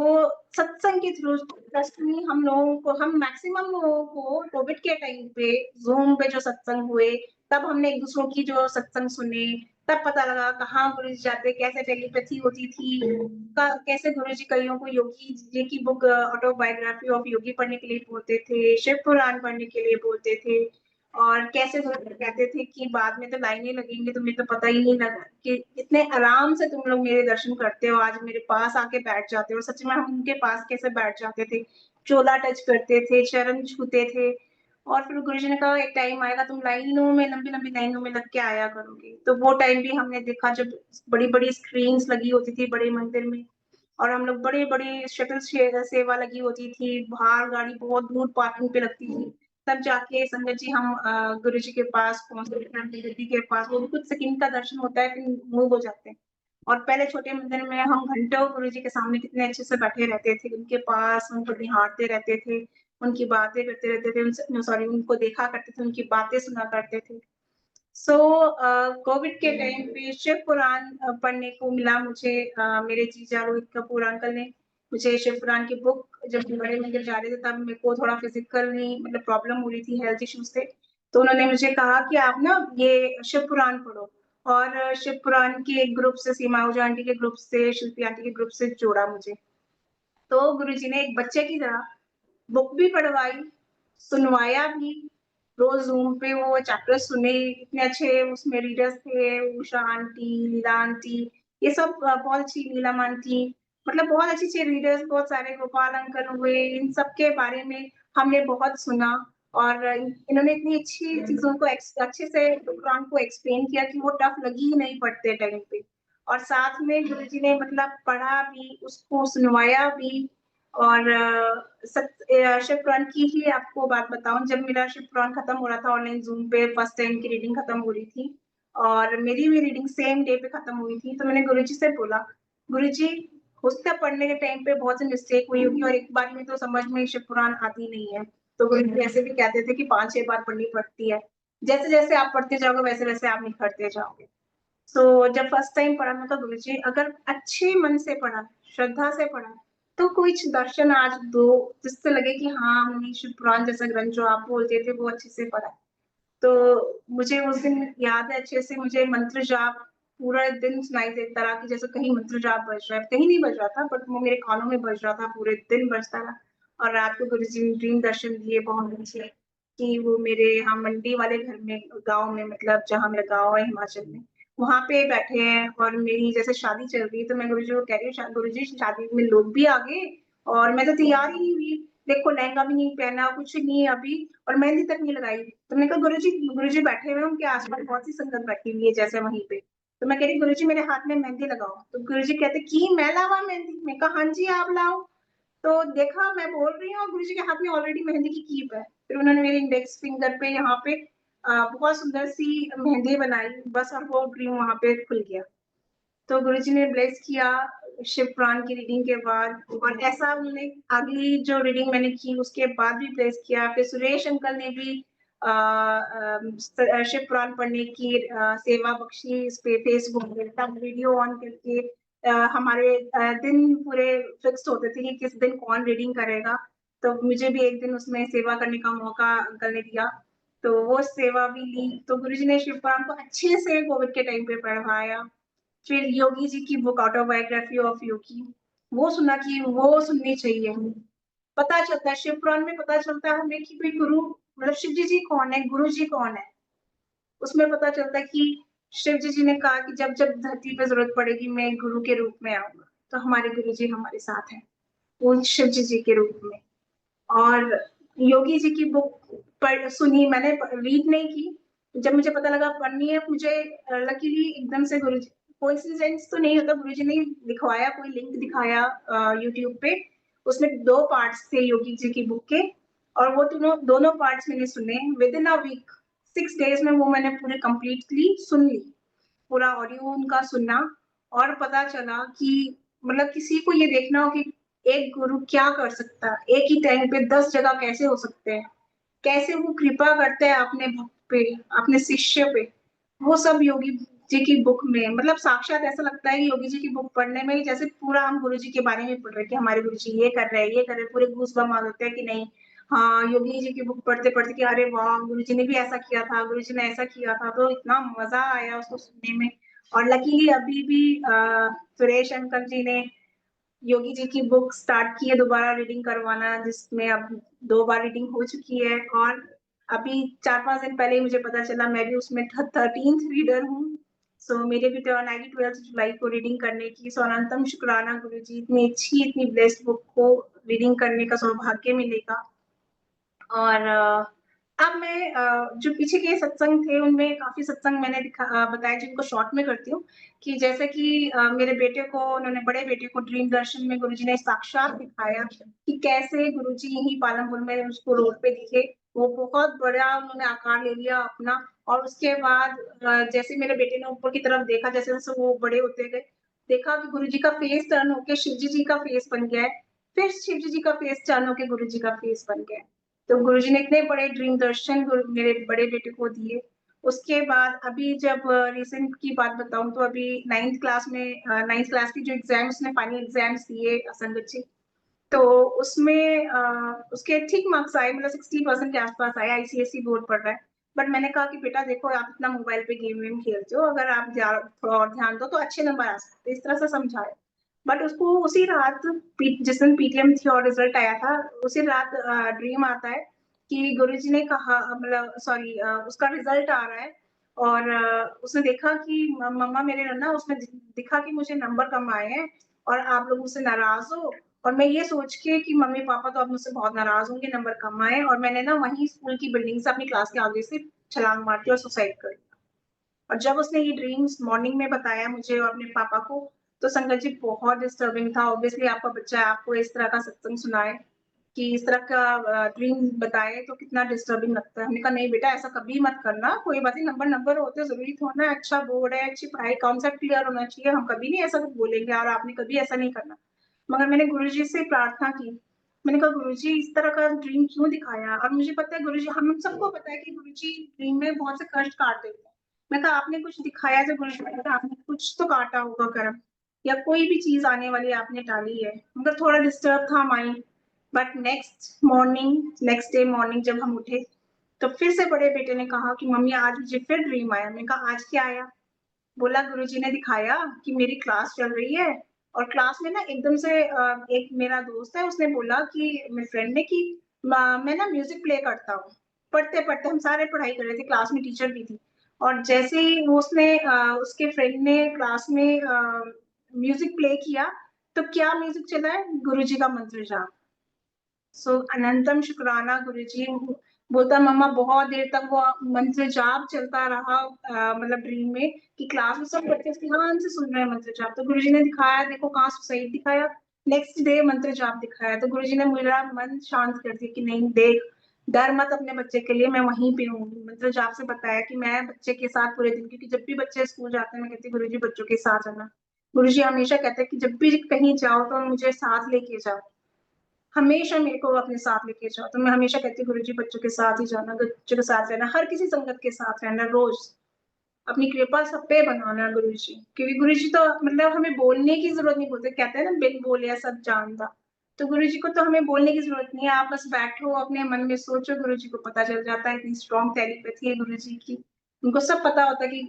सत्संग के थ्रू ट्रस्ट मी हम मैक्सिमम लोगों को कोविड के टाइम पे ज़ूम पे जो सत्संग हुए, तब हमने एक-दूसरों की जो सत्संग सुने, तब पता लगा कहाँ गुरुजी जाते, कैसे टेलीपैथी होती थी, कैसे गुरुजी कइयों को योगी जी की बुक ऑटोबायोग्राफी ऑफ योगी पढ़ने के लिए बोलते थे, शिव पुराण पढ़ने के लिए बोलते थे। और कैसे गुरुजी कहते थे कि बाद में तो लाइनें लगेंगी, तुम्हें तो पता ही नहीं लगा कि इतने आराम से तुम लोग मेरे दर्शन करते हो, आज मेरे पास आके बैठ जाते हो। सच में हम उनके पास कैसे बैठ जाते थे, चोला टच करते थे, चरण छूते थे। और फिर गुरुजी ने कहा एक टाइम आएगा तुम लाइनों में लंबी-लंबी लाइनों में लग के आया करोगे। तो वो टाइम भी हमने देखा जब बड़ी-बड़ी स्क्रीन्स लगी होती थी बड़े मंदिर में और हम लोग बड़ी-बड़ी शटल सेवा लगी होती थी, बाहर गाड़ी बहुत दूर पार्किंग पे लगती थी। तब जाके संगत जी हम गुरुजी के पास पहुँचे थे, अपनी गद्दी के पास, वो भी कुछ सेकंड का दर्शन होता है, फिर मूव हो जाते हैं। और पहले छोटे मंदिर में हम घंटों गुरुजी के सामने कितने अच्छे से बैठे रहते थे, उनके पास उनको निहारते रहते थे, उनकी बातें करते रहते थे, उनसे नो सॉरी उनको देखा करते थे, उनकी बातें सुना करते थे। सो कोविड के टाइम पे शिव पुराण पढ़ने को मिला मुझे। मेरे जीजा रोहित कपूर अंकल ने मुझे शिव पुराण की बुक जब बड़े मंदिर जा रहे थे तब मेरे को थोड़ा फिजिकली मतलब प्रॉब्लम हो रही थी, हेल्थ इश्यूज थे, तो उन्होंने मुझे कहा कि आप ना ये शिव पुराण पढ़ो। और शिव पुराण के एक ग्रुप से, सीमा आहूजा आंटी के ग्रुप से, शिल्पी आंटी के ग्रुप से जोड़ा मुझे। तो गुरुजी ने एक बच्चे की तरह बुक भी पढ़वाई, सुनवाया भी, रोज़ ज़ूम पे वो चैप्टर सुने, इतने अच्छे उसमें रीडर्स थे, उषा आंटी, लीला आंटी, ये सब बहुत अच्छी नीलम आंटी, मतलब बहुत अच्छी-अच्छी रीडर्स, बहुत सारे गोपाल अंकल हुए, इन सब के बारे में हमने बहुत सुना और इन्होंने इतनी अच्छी चीज़ों को अच्छे से कुरान को एक्सप्लेन किया कि वो टफ लगी ही नहीं पढ़ते टाइम पे। और साथ में गुरुजी ने मतलब पढ़ा भी, उसको सुनवाया भी और शिव पुराण की ही आपको बात बताऊँ, जब मेरा शिव पुराण खत्म हो रहा था ऑनलाइन ज़ूम पे फर्स्ट टाइम की रीडिंग खत्म हो रही थी और मेरी भी रीडिंग सेम डे पे खत्म हुई थी, तो मैंने गुरुजी से बोला, "गुरुजी, हो सकता है पढ़ने के टाइम पे बहुत सी मिस्टेक हुई होगी और एक बार में तो समझ में शिव पुराण आती नहीं है।" तो गुरुजी ऐसे भी कहते थे कि 5-6 बार पढ़नी पड़ती है। जैसे-जैसे आप पढ़ते जाओगे वैसे-वैसे आप निखरते जाओगे। सो जब फर्स्ट टाइम पढ़ा मैं कहा गुरुजी अगर अच्छे मन से पढ़ा, श्रद्धा से पढ़ा, तो कुछ दर्शन आज दो, जिससे लगे कि हाँ, हमने शिव पुराण जैसा ग्रंथ जो आप बोलते थे वो अच्छे से पढ़ा। तो मुझे उस दिन याद है अच्छे से मुझे मंत्र जाप पूरा दिन सुनाई देता रहा कि जैसे कहीं मंत्र जाप बज रहा है, कहीं नहीं बज रहा था बट वो मेरे कानों में बज रहा था, पूरे दिन बजता रहा। और रात को गुरुजी ने ड्रीम दर्शन दिए बहुत अच्छे, कि वो मेरे यहाँ मंडी वाले घर में गाँव में मतलब जहाँ मेरा गाँव है हिमाचल में, वहाँ पे बैठे हैं और मेरी जैसे शादी चल रही है तो मैं गुरुजी को कह रही हूँ गुरुजी शादी में लोग भी आ गए और मैं तो तैयार ही नहीं हुई। देखो लहंगा भी नहीं पहना, कुछ नहीं अभी और मेहंदी तक नहीं लगाई। तो मैंने कहा गुरुजी बैठे हुए हैं, उनके आस-पास बहुत सी संगत बैठी हुई है जैसे वहीं पे। तो मैं कह रही गुरुजी मेरे हाथ में मेहंदी लगाओ। तो गुरुजी कहते कि मैं लावा मेहंदी? मैं कहा हाँ जी, आप लाओ। तो देखा मैं बोल रही हूँ और गुरुजी के हाथ में ऑलरेडी मेहंदी की कीप है। फिर उन्होंने मेरे इंडेक्स फिंगर पे यहाँ पे बहुत सुंदर सी मेहंदी बनाई बस और वो ड्रीम वहाँ पे खुल गया। तो गुरुजी ने ब्लेस किया शिव पुराण की रीडिंग के बाद और ऐसा उन्होंने अगली जो रीडिंग मैंने की उसके बाद भी ब्लेस किया। फिर सुरेश अंकल ने भी शिव पुराण पढ़ने की सेवा बख्शी इस पे फेसबुक पे तब वीडियो ऑन करके हमारे दिन पूरे फिक्स्ड होते थे कि किस दिन कौन रीडिंग करेगा। तो मुझे भी एक दिन उसमें सेवा करने का मौका अंकल ने दिया, तो वो सेवा भी ली। तो गुरुजी ने शिव पुराण को अच्छे से कोविड के टाइम पे पढ़वाया। फिर योगी जी की बुक ऑटोबायोग्राफी ऑफ योगी, वो सुना कि वो सुननी चाहिए हमें। पता चलता है शिव पुराण में पता चलता है हमें कि कोई गुरु मतलब शिव जी कौन है, गुरु जी कौन है। उसमें पता चलता है कि शिव जी ने कहा कि जब जब धरती पे जरूरत पड़ेगी मैं गुरु के रूप में आऊंगा, तो हमारे गुरु जी हमारे साथ हैं, वो शिव जी के रूप में। और योगी जी की बुक पढ़ सुनी मैंने, रीड नहीं की। जब मुझे पता लगा पढ़नी है मुझे, लकीली एकदम से गुरुजी, कोइंसिडेंस तो नहीं होता, गुरुजी ने दिखवाया, कोई लिंक दिखाया यूट्यूब पे, उसमें 2 पार्ट्स थे योगी जी की बुक के, और वो दोनों पार्ट्स मैंने सुने within a week. 6 days में वो मैंने पूरे कंप्लीटली सुन ली, पूरा ऑडियो उनका सुनना। और पता चला कि मतलब किसी को ये देखना हो कि एक गुरु क्या कर सकता है, एक ही टाइम पे 10 जगह कैसे हो सकते हैं, कैसे वो कृपा करते हैं अपने भक्त पे, अपने शिष्य पे, वो सब योगी जी की बुक में, मतलब साक्षात ऐसा लगता है कि योगी जी की बुक पढ़ने में जैसे पूरा हम गुरु जी के बारे में पढ़ रहे हैं कि हमारे गुरु जी ये कर रहे हैं, ये कर रहे हैं, पूरे गूज़बम्प आ जाते हैं कि नहीं। हाँ, योगी जी की बुक पढ़ते-पढ़ते कि अरे वाह! गुरु जी ने भी ऐसा किया था, गुरु जी ने ऐसा किया था, तो इतना मज़ा आया उसको सुनने में। और लकीली अभी भी सुरेश अंकल जी ने योगी जी की बुक स्टार्ट की है दोबारा रीडिंग करवाना, जिसमें अब 2 बार रीडिंग हो चुकी है। और अभी 4-5 दिन पहले ही मुझे पता चला मैं भी उसमें 13th रीडर हूँ। सो मेरे भी टर्न आएगी 12th जुलाई को रीडिंग करने की। सो अनंतम शुक्राना गुरुजी, इतनी अच्छी, इतनी ब्लेस्ड बुक को रीडिंग करने का सौभाग्य मिलेगा। और अब मैं जो पीछे के सत्संग थे उनमें काफ़ी सत्संग मैंने बताया जिनको शॉर्ट में करती हूँ, कि जैसे कि मेरे बेटे को, उन्होंने बड़े बेटे को ड्रीम दर्शन में गुरुजी ने साक्षात दिखाया कि कैसे गुरुजी यहीं पालमपुर में उसको रोड पे दिखे। वो बहुत बड़ा उन्होंने आकार ले लिया अपना। और उसके बाद जैसे मेरे बेटे ने ऊपर की तरफ देखा, जैसे-जैसे वो बड़े होते गए, देखा कि गुरुजी का फेस टर्न होके शिवजी जी का फेस बन गया है। फिर शिवजी जी का फेस टर्न होके गुरुजी का फेस बन गया है। तो गुरुजी ने इतने बड़े ड्रीम दर्शन मेरे बड़े बेटे को दिए। उसके बाद अभी जब रिसेंट की बात बताऊँ तो अभी 9th क्लास में 9th क्लास की जो एग्ज़ाम उसने फाइनल एग्ज़ाम्स दिए संगत जी। तो उसमें उसके ठीक मार्क्स आए, मतलब 60% के आस-पास आए, आईसीएसई बोर्ड पढ़ रहा है। बट मैंने कहा कि बेटा देखो आप इतना मोबाइल पे गेम-वेम खेलते हो, अगर आप थोड़ा और ध्यान दो तो अच्छे नंबर आ सकते हैं, इस तरह से समझाया। बट उसको उसी रात जिस दिन पीटीएम थी और रिजल्ट आया था, उसी रात ड्रीम आता है कि गुरुजी ने कहा, मतलब सॉरी, उसका रिजल्ट आ रहा है। और उसने देखा कि मम्मा मेरे ना उसमें दिखा कि मुझे नंबर कम आए हैं और आप लोग मुझसे नाराज हो। और मैं ये सोच के कि मम्मी पापा तो अब मुझसे बहुत नाराज होंगे, नंबर कम आए, और मैंने ना वहीं स्कूल की बिल्डिंग से अपनी क्लास के आगे से छलांग मार दी और सुसाइड कर लिया। और जब उसने ये ड्रीम्स मॉर्निंग में बताया मुझे और अपने पापा को, तो संगत जी बहुत डिस्टर्बिंग था। ऑब्वियसली आपका बच्चा आपको इस तरह का सत्संग सुनाए कि इस तरह का ड्रीम बताए तो कितना डिस्टर्बिंग लगता है। हमने कहा नहीं बेटा ऐसा कभी मत करना, कोई बात नहीं, नंबर नंबर होते ज़रूरी थोड़ा ना, अच्छा बोर्ड है, अच्छी पढ़ाई, कॉन्सेप्ट क्लियर होना चाहिए, हम कभी नहीं ऐसा कुछ बोलेंगे और आपने कभी ऐसा नहीं करना। मगर मैंने गुरुजी से प्रार्थना की। मैंने कहा गुरुजी इस तरह का ड्रीम क्यों दिखाया? और मुझे पता है गुरुजी, हम सबको पता है कि गुरुजी ड्रीम में बहुत से कष्ट काट देते हैं। मैं कहा आपने कुछ दिखाया जो गुरुजी ने कहा आपने कुछ तो काटा होगा कर्म, या कोई भी चीज़ आने वाली आपने टाली है। मगर थोड़ा डिस्टर्ब था mind. But next day morning जब हम उठे, तो फिर से बड़े बेटे ने कहा कि मम्मी आज मुझे फिर ड्रीम आया। मैंने कहा आज क्या आया? बोला गुरुजी ने दिखाया कि मेरी क्लास चल रही है और क्लास में ना एकदम से एक मेरा दोस्त है उसने बोला कि मेरे फ्रेंड ने कि मैं ना म्यूजिक प्ले करता हूँ। पढ़ते-पढ़ते हम सारे पढ़ाई कर रहे थे, क्लास में टीचर भी थी। और जैसे ही उसने उसके फ्रेंड ने क्लास में म्यूजिक प्ले किया, तो क्या म्यूजिक चला है? गुरुजी का मंत्र जाप। सो अनंतम शुक्राना गुरुजी। बोलता मम्मा बहुत देर तक वो मंत्र जाप चलता रहा, मतलब ड्रीम में कि क्लास में सब बच्चे ध्यान से सुन रहे हैं मंत्र जाप। तो गुरुजी ने दिखाया, देखो कहाँ सुसाइड दिखाया, नेक्स्ट डे मंत्र जाप दिखाया। तो गुरुजी ने मेरा मन शांत कर दिया कि नहीं देख, डर मत अपने बच्चे के लिए, मैं वहीं पे हूँ। मंत्र जाप से बताया कि मैं बच्चे के साथ पूरे दिन, क्योंकि जब भी बच्चे स्कूल जाते हैं मैं कहती गुरुजी बच्चों के साथ रहना। गुरुजी हमेशा कहते हैं कि जब भी कहीं जाओ तो मुझे साथ लेके जाओ। हमेशा मेरे को अपने साथ लेके जाओ। तो मैं हमेशा कहती हूँ गुरुजी बच्चों के साथ ही जाना, बच्चों के साथ रहना, हर किसी संगत के साथ रहना रोज़। अपनी कृपा सब पे बनाना गुरुजी, क्योंकि गुरुजी तो मतलब हमें बोलने की ज़रूरत नहीं, बोलते कहते हैं ना बिन बोले सब जानता। तो गुरुजी को तो हमें बोलने की ज़रूरत नहीं है, आप बस बैठो अपने मन में सोचो, गुरुजी को पता चल जाता है, इतनी स्ट्रॉन्ग टेलीपैथी है गुरुजी की। उनको सब पता होता है कि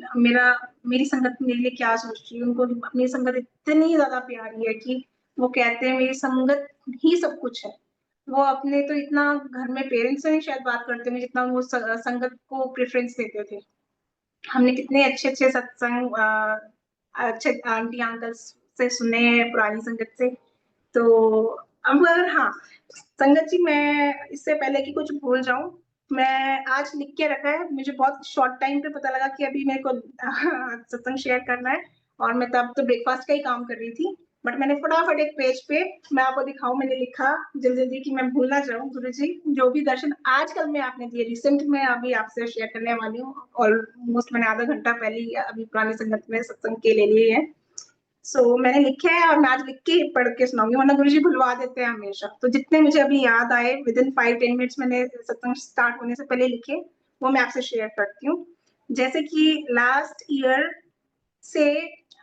मेरी संगत मेरे लिए क्या सोच रही है, उनको अपनी संगत इतनी ज़्यादा प्यारी है कि वो कहते हैं मेरी संगत ही सब कुछ है। वो अपने तो इतना घर में पेरेंट्स से नहीं शायद बात करते होंगे जितना वो संगत को प्रेफ़रेंस देते थे। हमने कितने अच्छे-अच्छे सत्संग अच्छे आंटी अंकल्स से सुने हैं पुरानी संगत से। तो अब अगर हाँ, संगत जी मैं इससे पहले कि कुछ भूल जाऊँ, मैं आज लिख के रखा है, मुझे बहुत शॉर्ट टाइम पे पता लगा कि अभी मेरे को सत्संग शेयर करना है और मैं तब तो ब्रेकफ़ास्ट का ही काम कर रही थी। बट मैंने फटाफट एक पेज पे मैं आपको दिखाऊँ मैंने लिखा जल्दी-जल्दी कि मैं भूल ना जाऊँ गुरुजी, जो भी दर्शन आजकल में आपने दिए रिसेंट में अभी आपसे शेयर करने वाली हूँ। ऑलमोस्ट मैंने आधा घंटा पहले ही अभी पुरानी संगत में सत्संग के ले लिए हैं। मैंने लिखे हैं और मैं आज लिख के पढ़ के सुनाऊँगी वरना गुरुजी भुलवा देते हैं हमेशा। तो जितने मुझे अभी याद आए विदिन 5-10 मिनट्स मैंने सत्संग स्टार्ट होने से पहले लिखे, वो मैं आपसे शेयर करती हूँ। जैसे कि लास्ट ईयर से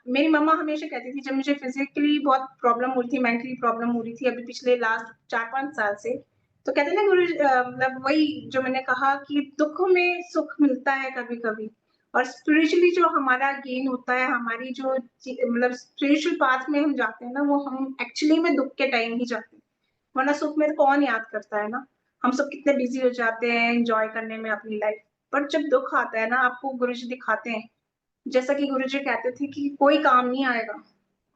मेरी मम्मा हमेशा कहती थी जब मुझे फिज़िकली बहुत प्रॉब्लम हो रही थी, मेंटली प्रॉब्लम हो रही थी अभी पिछले लास्ट 4-5 साल से, तो कहते हैं ना मतलब वही जो मैंने कहा कि दुःख में सुख मिलता है कभी-कभी और स्पिरिचुअली जो हमारा गेन होता है, हमारी जो मतलब स्पिरिचुअल पाथ में हम जाते हैं ना, वो हम एक्चुअली में दुःख के टाइम ही जाते हैं, वरना सुख में कौन याद करता है ना? हम सब कितने बिज़ी हो जाते हैं एन्जॉय करने में अपनी लाइफ़, बट जब दुःख आता है ना, आपको गुरुजी दिखाते हैं जैसा कि गुरुजी कहते थे कि कोई काम नहीं आएगा,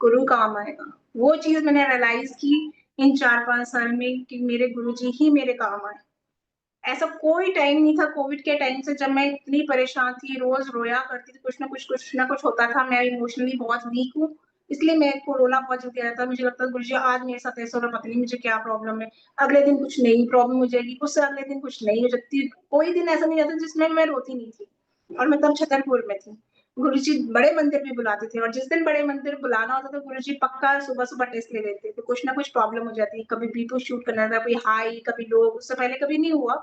गुरु काम आएगा। वो चीज़ मैंने रियलाइज़ की इन 4-5 साल में कि मेरे गुरुजी ही मेरे काम आए। ऐसा कोई टाइम नहीं था कोविड के टाइम से जब मैं इतनी परेशान थी, रोज़ रोया करती थी, कुछ ना कुछ होता था, मैं इमोशनली बहुत वीक हूँ, इसलिए मेरे को रोना बहुत जल्दी आ जाता है। मुझे लगता है गुरुजी आज मेरे साथ ऐसा हो रहा है, पता नहीं मुझे क्या प्रॉब्लम है। अगले दिन कुछ नई प्रॉब्लम हो जाएगी, उससे अगले दिन कुछ नई हो जाती है। कोई दिन ऐसा नहीं जाता जिसमें मैं रोती नहीं थी और मैं तब छतरपुर में थी। गुरुजी बड़े मंदिर में बुलाते थे और जिस दिन बड़े मंदिर बुलाना होता था गुरुजी पक्का सुबह-सुबह टेस्ट ले लेते थे। कुछ ना कुछ प्रॉब्लम हो जाती है, कभी बीपी शूट करना था, कोई हाई, कभी लो, उससे पहले कभी नहीं हुआ,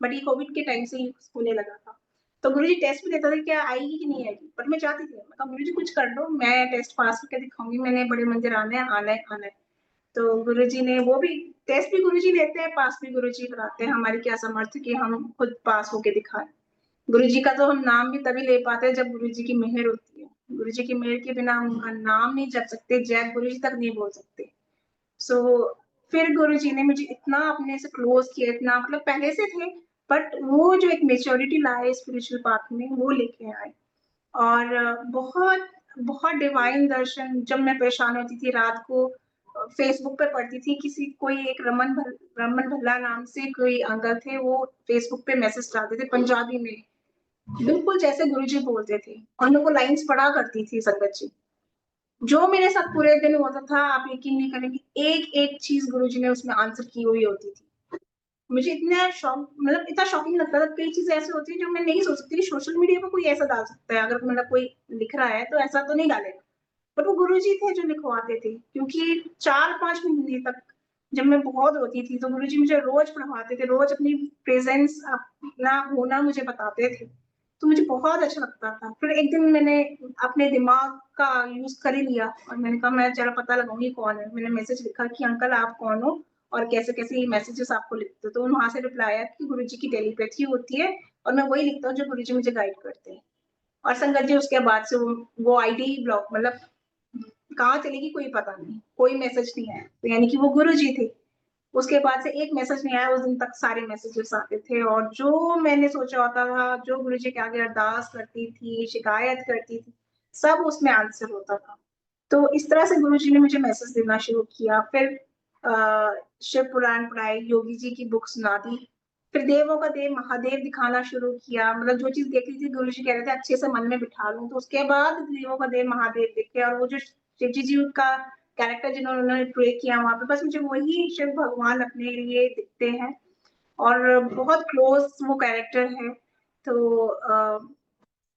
बट ये कोविड के टाइम से ही होने लगा था। तो गुरुजी टेस्ट भी लेता था क्या आएगी कि नहीं आएगी? बट मैं जाती थी, मैं कहा गुरुजी कुछ कर दो, मैं टेस्ट पास करके दिखाऊँगी, मैंने बड़े मंदिर आना है, आना है, आना है। तो गुरुजी ने वो भी टेस्ट भी गुरुजी लेते हैं, पास भी गुरुजी कराते हैं, हमारी क्या सामर्थ्य कि हम खुद पास होके दिखाएँ। गुरुजी का तो हम नाम भी तभी ले पाते हैं जब गुरुजी की मेहर होती है। गुरुजी की मेहर के बिना हम उनका नाम नहीं जप सकते, जय गुरुजी तक नहीं बोल सकते। सो फिर गुरुजी ने मुझे इतना अपने से क्लोज़ किया, इतना मतलब पहले से थे, बट वो जो एक मैच्योरिटी लाए स्पिरिचुअल पाथ में, वो लेके आए। और बहुत बहुत डिवाइन दर्शन जब मैं परेशान होती थी रात को फेसबुक पे पढ़ती थी किसी कोई एक रमन भल्ला नाम से कोई अंकल थे, वो फेसबुक पे मैसेज डालते थे पंजाबी में। बिल्कुल जैसे गुरुजी बोलते थे और मैं वो लाइन्स पढ़ा करती थी संगत जी। जो मेरे साथ पूरे दिन होता था आप यकीन नहीं करेंगी, एक-एक चीज़ गुरुजी ने उसमें आंसर की हुई होती थी। मुझे इतना शॉक मतलब इतना शॉकिंग लगता था, कई चीज़ें ऐसी होती हैं जो मैं नहीं सोच सकती कि सोशल मीडिया पे कोई ऐसा डाल सकता है, अगर मतलब कोई लिख रहा है तो ऐसा तो नहीं डालेगा। पर वो गुरुजी थे जो लिखवाते थे, क्योंकि 4-5 महीने तक जब मैं बहुत रोती थी, तो गुरुजी मुझे रोज़ पढ़वाते थे, रोज़ अपनी प्रेज़ेंस अपना होना मुझे बताते थे। तो मुझे बहुत अच्छा लगता था। फिर एक दिन मैंने अपने दिमाग का यूज़ कर ही लिया और मैंने कहा मैं ज़रा पता लगाऊँगी कौन है। मैंने मैसेज लिखा कि अंकल आप कौन हो और कैसे-कैसे ये मैसेजेस आपको लिखते हो। तो वहाँ से रिप्लाई आया कि गुरुजी की टेलीपैथी होती है और मैं वही लिखता हूँ जो गुरुजी मुझे गाइड करते हैं। और संगत जी उसके बाद से वो आईडी ही ब्लॉक मतलब कहाँ चली गई कोई पता नहीं, कोई मैसेज नहीं आया। तो यानी कि वो गुरुजी थे। उसके बाद से एक मैसेज नहीं आया, उस दिन तक सारे मैसेजेस आते थे और जो मैंने सोचा होता था, जो गुरुजी के आगे अरदास करती थी, शिकायत करती थी, सब उसमें आंसर होता था। तो इस तरह से गुरुजी ने मुझे मैसेज देना शुरू किया। फिर शिव पुराण पढ़ाए, योगी जी की बुक सुना दी। फिर देवों का देव महादेव दिखाना शुरू किया। मतलब जो चीज़ देखी थी गुरुजी कह रहे थे अच्छे से मन में बिठा लूँ, तो उसके बाद देवों का देव महादेव दिखे और वो जो शिव जी का कैरेक्टर जिन्होंने उन्होंने प्ले किया वहाँ पे, बस मुझे वही शिव भगवान अपने लिए दिखते हैं और बहुत क्लोज़ वो कैरेक्टर है। तो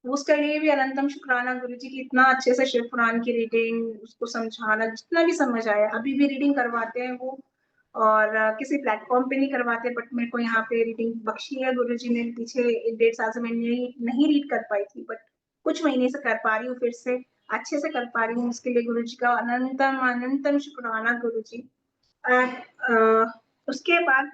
उसके लिए भी अनंतम शुक्राना गुरुजी की इतना अच्छे से शिव पुराण की रीडिंग, उसको समझाना, जितना भी समझ आया, अभी भी रीडिंग करवाते हैं वो। और किसी प्लेटफॉर्म पे नहीं करवाते, बट मेरे को यहाँ पे रीडिंग बख्शी है गुरुजी ने। पीछे 1-1.5 साल से मैं नहीं रीड कर पाई थी, बट कुछ महीने से कर पा रही हूँ, फिर से अच्छे से कर पा रही हूँ। उसके लिए गुरुजी का अनंतम अनंतम शुक्राना गुरुजी। उसके बाद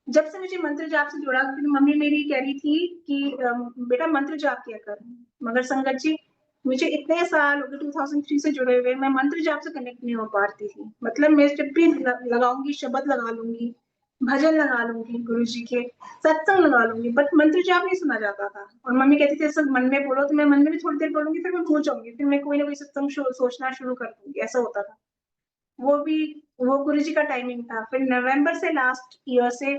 जब से मुझे मंत्र जाप से जुड़ा, क्योंकि मम्मी मेरी कह रही थी कि बेटा मंत्र जाप किया कर, मगर संगत जी मुझे इतने साल हो गए 2003 से जुड़े हुए, मैं मंत्र जाप से कनेक्ट नहीं हो पाती थी। मतलब मैं जब भी लगाऊंगी, शब्द लगा लूंगी, भजन लगा लूंगी गुरु जी के, सत्संग लगा लूंगी, बट मंत्र जाप नहीं सुना जाता था। और मम्मी कहती थी ऐसा मन में बोलो, तो मैं मन में भी थोड़ी देर बोलूंगी, फिर मैं भूल जाऊंगी, फिर मैं कोई ना कोई सत्संग सोचना शुरू कर दूंगी, ऐसा होता था। वो भी वो गुरुजी का टाइमिंग था। फिर नवंबर से लास्ट ईयर से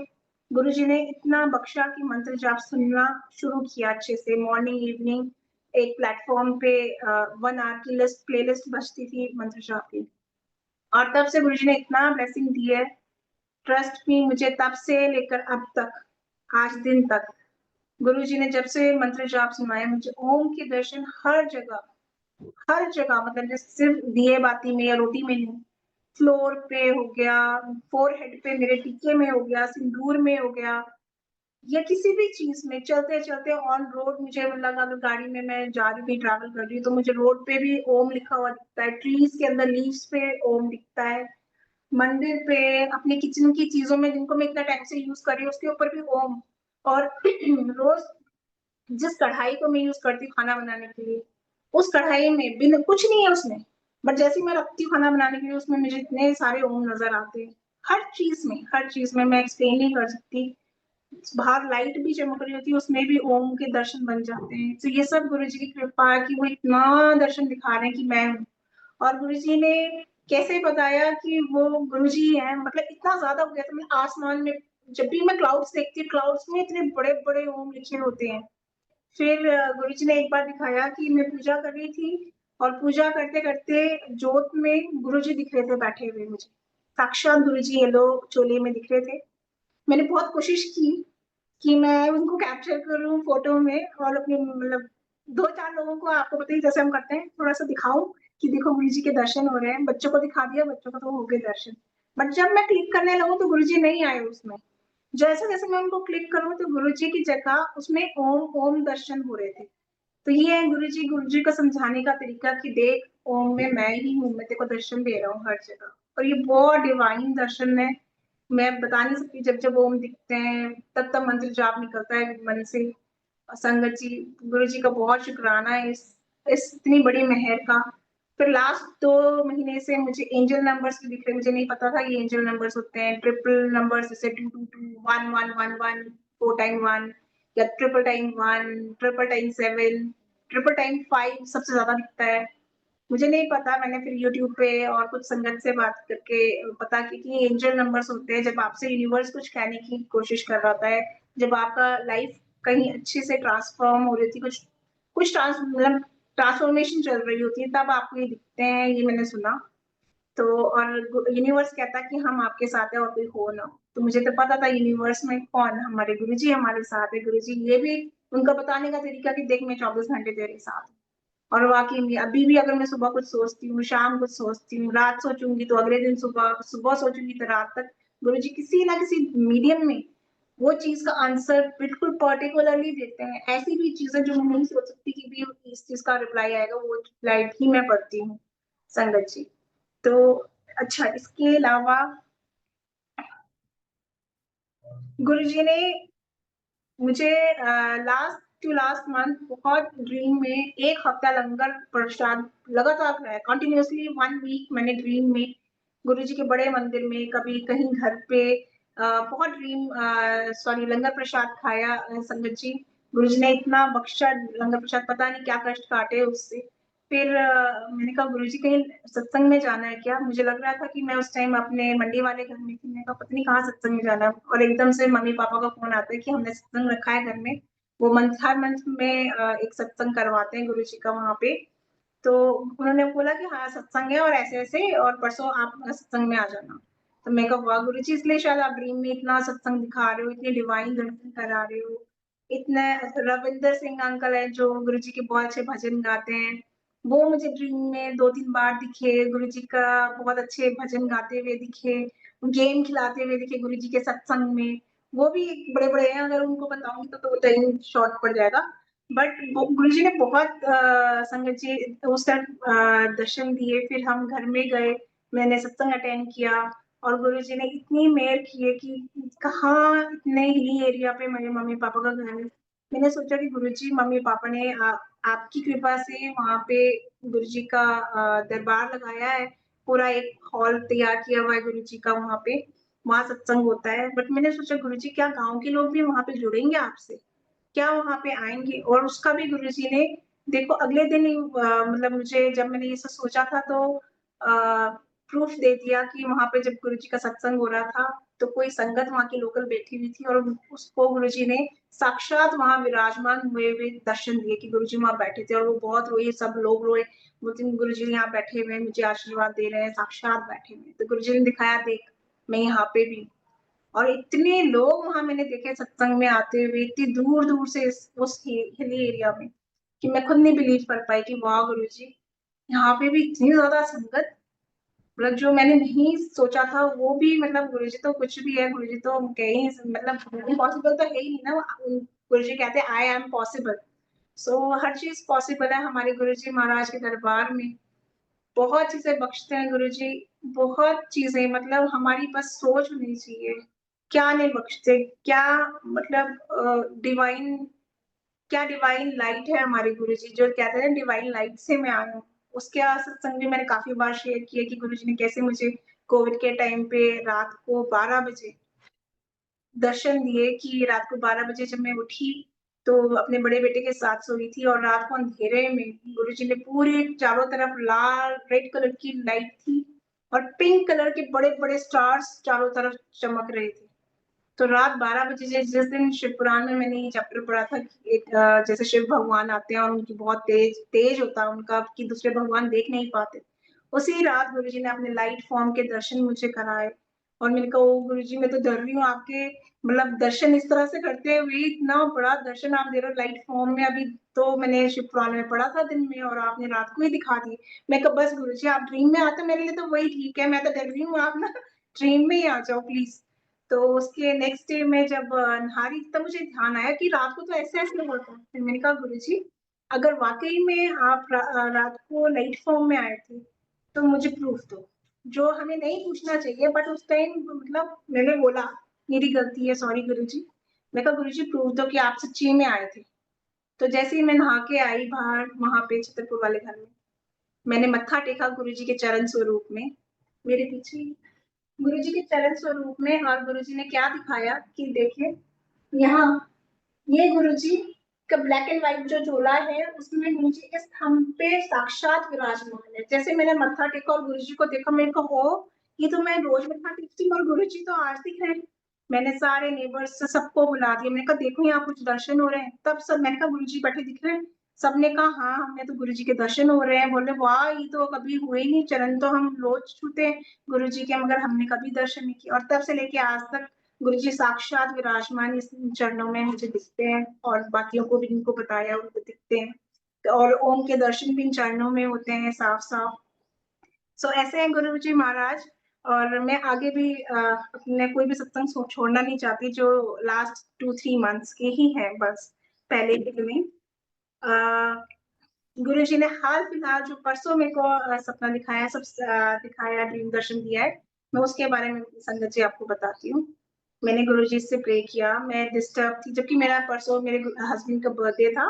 गुरुजी ने इतना बख्शा कि मंत्र जाप सुनना शुरू किया अच्छे से, मॉर्निंग इवनिंग। एक प्लेटफॉर्म पे 1 आवर की प्लेलिस्ट बजती थी मंत्र जाप की, और तब से गुरुजी ने इतना ब्लेसिंग दी है, ट्रस्ट मी, मुझे तब से लेकर अब तक, आज दिन तक, गुरुजी ने जब से मंत्र जाप सुनाए, मुझे ओम के दर्शन हर जगह, हर जगह, मतलब जैसे सिर्फ दिए बाती में या रोटी में नहीं, फ्लोर पे हो गया, फोरहेड पे मेरे टीके में हो गया, सिंदूर में हो गया, या किसी भी चीज में चलते चलते ऑन रोड, मुझे मतलब अगर गाड़ी में मैं जा रही थी, ट्रैवल कर रही हूँ, तो मुझे रोड पे भी ओम लिखा हुआ दिखता है, ट्रीज के अंदर लीव्स पे ओम दिखता है, मंदिर पे, अपने किचन की चीजों में जिनको मैं इतना टाइम से यूज कर रही हूँ उसके ऊपर भी ओम। और रोज जिस कढ़ाई को मैं यूज करती हूँ खाना बनाने के लिए, उस कढ़ाई में बिन कुछ नहीं है उसमें, बट जैसे ही मैं रखती हूँ खाना बनाने के लिए, उसमें मुझे इतने सारे ओम नजर आते हैं। हर चीज में मैं एक्सप्लेन नहीं कर सकती। बाहर लाइट भी चमक रही होती है, उसमें भी ओम के दर्शन बन जाते हैं। तो ये सब गुरु जी की कृपा है कि वो इतना दर्शन दिखा रहे हैं कि मैं हूँ। और गुरु जी ने कैसे बताया कि वो गुरु जी है, मतलब इतना ज्यादा हो गया था। मैं आसमान में जब भी मैं क्लाउड्स देखती हूँ, क्लाउड्स में इतने बड़े बड़े ओम लिखे होते हैं। फिर गुरुजी ने एक बार दिखाया कि मैं पूजा कर रही थी, और पूजा करते करते जोत में गुरुजी दिख रहे थे बैठे हुए मुझे, साक्षात गुरुजी येलो चोले में दिख रहे थे। मैंने बहुत कोशिश की कि मैं उनको कैप्चर करूं फोटो में, और अपने मतलब 2-4 लोगों को, आपको पता ही जैसे हम करते हैं, थोड़ा सा दिखाऊं कि देखो गुरुजी के दर्शन हो रहे हैं। बच्चों को दिखा दिया, बच्चों को तो हो गए दर्शन, बट जब मैं क्लिक करने लगूं तो गुरुजी नहीं आए उसमें। जैसे जैसे मैं उनको क्लिक करूं तो गुरुजी की जगह उसमें ओम ओम दर्शन हो रहे थे। तो ये है गुरुजी का समझाने का तरीका कि देख, ओम में मैं ही हूँ, मैं तेरे को दर्शन दे रहा हूँ हर जगह। और ये बहुत डिवाइन दर्शन है, मैं बता नहीं सकती। जब जब ओम दिखते हैं तब तब मंत्र जाप निकलता है मन से। संगत जी, गुरु जी का बहुत शुक्राना है इस इतनी बड़ी मेहर का। फिर लास्ट 2 महीने से मुझे एंजल नंबर्स भी दिख रहे, मुझे नहीं पता था ये एंजल नंबर्स होते हैं। ट्रिपल नंबर्स जैसे 222 1111 4 टाइम 1, या triple time 1, triple time 7, triple time 5 सबसे ज्यादा दिखता है। मुझे नहीं पता, मैंने फिर यूट्यूब पे और कुछ संगत से बात करके पता की कि एंजल नंबर्स होते हैं जब आपसे यूनिवर्स कुछ कहने की कोशिश कर रहा होता है, जब आपका लाइफ कहीं अच्छे से ट्रांसफॉर्म हो रही थी, कुछ कुछ मतलब ट्रांसफॉर्मेशन चल रही होती है, तब आपको ये दिखते हैं, ये मैंने सुना। तो और यूनिवर्स कहता है कि हम आपके साथ है और कोई हो ना हो। तो मुझे तो पता था यूनिवर्स में कौन, हमारे गुरुजी हमारे साथ है। गुरुजी ये भी उनका बताने का तरीका कि देख, मैं 24 घंटे तेरे साथ हूँ। और वाकई में अभी भी अगर मैं सुबह कुछ सोचती हूँ, शाम कुछ सोचती हूँ, रात सोचूंगी तो अगले दिन सुबह, सुबह सोचूंगी तो रात तक, गुरुजी किसी ना किसी मीडियम में वो चीज का आंसर बिल्कुल पर्टिकुलरली देते हैं। ऐसी भी चीजें जो मैं नहीं सोच सकती कि भी इस चीज का रिप्लाई आएगा, वो रिप्लाई भी मैं पढ़ती हूँ संगत जी। तो अच्छा, इसके अलावा गुरुजी ने मुझे लास्ट टू लास्ट मंथ बहुत ड्रीम में 1 हफ्ता लंगर प्रसाद लगातार कराया, कंटिन्यूअसली 1 वीक मैंने ड्रीम में गुरुजी के बड़े मंदिर में, कभी कहीं घर पे बहुत ड्रीम सॉरी लंगर प्रसाद खाया। संगत जी, गुरुजी ने इतना बख्शा लंगर प्रसाद, पता नहीं क्या कष्ट काटे उससे। फिर मैंने कहा गुरुजी कहीं सत्संग में जाना है क्या? मुझे लग रहा था कि मैं उस टाइम अपने मंडी वाले घर में थी। मैंने कहा पता नहीं कहाँ सत्संग में जाना है, और एकदम से मम्मी पापा का फोन आता है कि हमने सत्संग रखा है घर में। वो हर मंथ में एक सत्संग करवाते हैं गुरुजी का वहाँ पे। तो उन्होंने बोला कि हाँ सत्संग है और ऐसे ऐसे, और परसों आप सत्संग में आ जाना। तो मैं कहा वाह गुरुजी, इसलिए शायद आप ड्रीम में इतना सत्संग दिखा रहे हो, इतने डिवाइन दर्शन करा रहे हो। इतने रविंदर सिंह अंकल है जो गुरुजी के बहुत अच्छे भजन गाते हैं, वो मुझे ड्रीम में 2-3 बार दिखे, गुरुजी का बहुत अच्छे भजन गाते हुए दिखे, गेम खिलाते हुए दिखे गुरुजी के सत्संग में। वो भी बड़े-बड़े हैं, अगर उनको बताऊँगी तो टाइम शॉर्ट पड़ जाएगा। बट वो गुरुजी ने बहुत संगत जी उस टाइम दर्शन दिए, फिर हम घर में गए, मैंने सत्संग अटेंड किया और गुरुजी ने इतनी मेहर की है कि कहाँ इतने हिली एरिया पे मेरे मम्मी-पापा का घर है। मैंने सोचा कि गुरुजी मम्मी-पापा ने आपकी कृपा से वहाँ पे गुरुजी का दरबार लगाया है, पूरा एक हॉल तैयार किया हुआ है गुरुजी का वहाँ पे, वहाँ सत्संग होता है। बट मैंने सोचा गुरुजी क्या गाँव के लोग भी वहाँ पे जुड़ेंगे आपसे? क्या वहाँ पे आएँगे? और उसका भी गुरुजी ने देखो अगले दिन ही मतलब मुझे जब मैंने ये सब सोचा था तो प्रूफ दे दिया कि वहाँ पे जब गुरुजी का सत्संग हो रहा था, तो कोई संगत वहाँ की लोकल बैठी हुई थी और उसको गुरुजी ने साक्षात वहाँ विराजमान हुए हुए दर्शन दिए कि गुरुजी वहाँ बैठे थे और वो बहुत रोए, सब लोग रोए, बोलते हैं गुरुजी यहाँ बैठे हुए हैं, मुझे आशीर्वाद दे रहे हैं, साक्षात बैठे हुए हैं। तो गुरुजी ने दिखाया देख, मैं यहाँ पे भी और इतने लोग वहाँ मैंने देखे सत्संग में आते हुए, इतनी दूर-दूर से उस हिली एरिया में, कि मैं खुद नहीं बिलीव कर पाई कि वाह गुरुजी! यहाँ पे भी इतनी ज़्यादा संगत, मतलब जो मैंने नहीं सोचा था वो भी मतलब गुरुजी तो कुछ भी है, गुरुजी तो कहीं मतलब इम्पॉसिबल तो है ही नहीं ना, गुरुजी कहते हैं I am possible. So her cheese possible है हमारे गुरुजी महाराज के दरबार में। बहुत चीज़ें बख्शते हैं गुरुजी, बहुत चीज़ें मतलब हमारी बस सोच होनी चाहिए। क्या नहीं बख्शते, क्या मतलब डिवाइन क्या डिवाइन लाइट है हमारे गुरुजी जो कहते हैं डिवाइन लाइट से मैं आई हूँ। उसके सत्संग भी मैंने काफ़ी बार शेयर किया कि गुरुजी ने कैसे मुझे कोविड के टाइम पे रात को 12 बजे दर्शन दिए कि रात को 12 बजे जब मैं उठी, तो अपने बड़े बेटे के साथ सोई थी और रात को अंधेरे में गुरुजी ने पूरे चारों तरफ लाल रेड कलर की लाइट थी और पिंक कलर के बड़े-बड़े स्टार्स चारों तरफ चमक रहे थे। तो रात 12 बजे जिस दिन शिव पुराण में मैंने ये चैप्टर पढ़ा था कि एक जैसे शिव भगवान आते हैं और उनकी बहुत तेज तेज होता है उनका कि दूसरे भगवान देख नहीं पाते। उसी रात गुरुजी ने अपने लाइट फॉर्म के दर्शन मुझे कराए और मैंने कहा ओ गुरुजी मैं तो डर रही हूँ आपके मतलब दर्शन इस तरह से करते हुए इतना बड़ा दर्शन आप दे रहे हो लाइट फॉर्म में अभी तो मैंने शिव पुराण में पढ़ा था दिन में और आपने रात को ही दिखा दिए। मैं कहा बस गुरुजी आप ड्रीम में आते मेरे लिए तो वही ठीक है, मैं तो डर रही हूँ आप ना ड्रीम में ही आ जाओ प्लीज़। तो उसके नेक्स्ट डे में जब नहा रही थी तब मुझे ध्यान आया कि रात को तो ऐसे-ऐसे हुआ था। फिर मैंने कहा गुरुजी अगर वाक़ई में आप रात को लाइट फॉर्म में आए थे, तो मुझे प्रूफ़ दो। जो हमें नहीं पूछना चाहिए बट उस टाइम मतलब मैंने बोला, मेरी गलती है सॉरी गुरुजी। मैं कहा गुरुजी प्रूफ़ दो कि आप सच्ची में आए थे। तो जैसे ही मैं नहा के आई बाहर वहाँ पे छतरपुर वाले घर में, मैंने मत्था टेका गुरुजी के चरण स्वरूप में, मेरे पीछे गुरुजी के चरण स्वरूप में और गुरुजी ने क्या दिखाया कि देखिए यहाँ ये गुरुजी का ब्लैक एंड व्हाइट जो झोला है उसमें गुरुजी के स्तंभ पे साक्षात विराजमान है। जैसे मैंने मत्था टेका और गुरुजी को देखा मेरे को ओह! ये तो मैं रोज़ मत्था टेकती हूँ और गुरुजी तो आज दिख रहे हैं। मैंने सारे नेबर्स से सबको बुला दिया। मैंने कहा देखो यहाँ कुछ दर्शन हो रहे हैं। तब सब मैंने कहा गुरुजी बैठे दिख रहे हैं? सबने कहा हाँ, हमें तो गुरुजी के दर्शन हो रहे हैं। बोले वाह! ये तो कभी हुए ही नहीं। चरण तो हम रोज़ छूते हैं गुरुजी के मगर हमने कभी दर्शन नहीं किए और तब से लेके आज तक गुरुजी साक्षात विराजमान इस चरणों में मुझे दिखते हैं और बाकियों को भी जिनको बताया उनको दिखते हैं और ओम के दर्शन भी इन चरणों में होते हैं साफ-साफ। सो ऐसे हैं गुरुजी महाराज और मैं आगे भी अपने कोई भी सत्संग छोड़ना नहीं चाहती जो लास्ट 2-3 मंथ्स के ही हैं बस पहले के में। अ, गुरुजी ने हाल-फिलहाल जो परसों मेरे को सपना दिखाया दिखाया ड्रीम दर्शन दिया है, मैं उसके बारे में संगत जी आपको बताती हूँ। मैंने गुरुजी से प्रे किया, मैं डिस्टर्ब थी जबकि मेरा परसों मेरे हस्बैंड का बर्थडे था,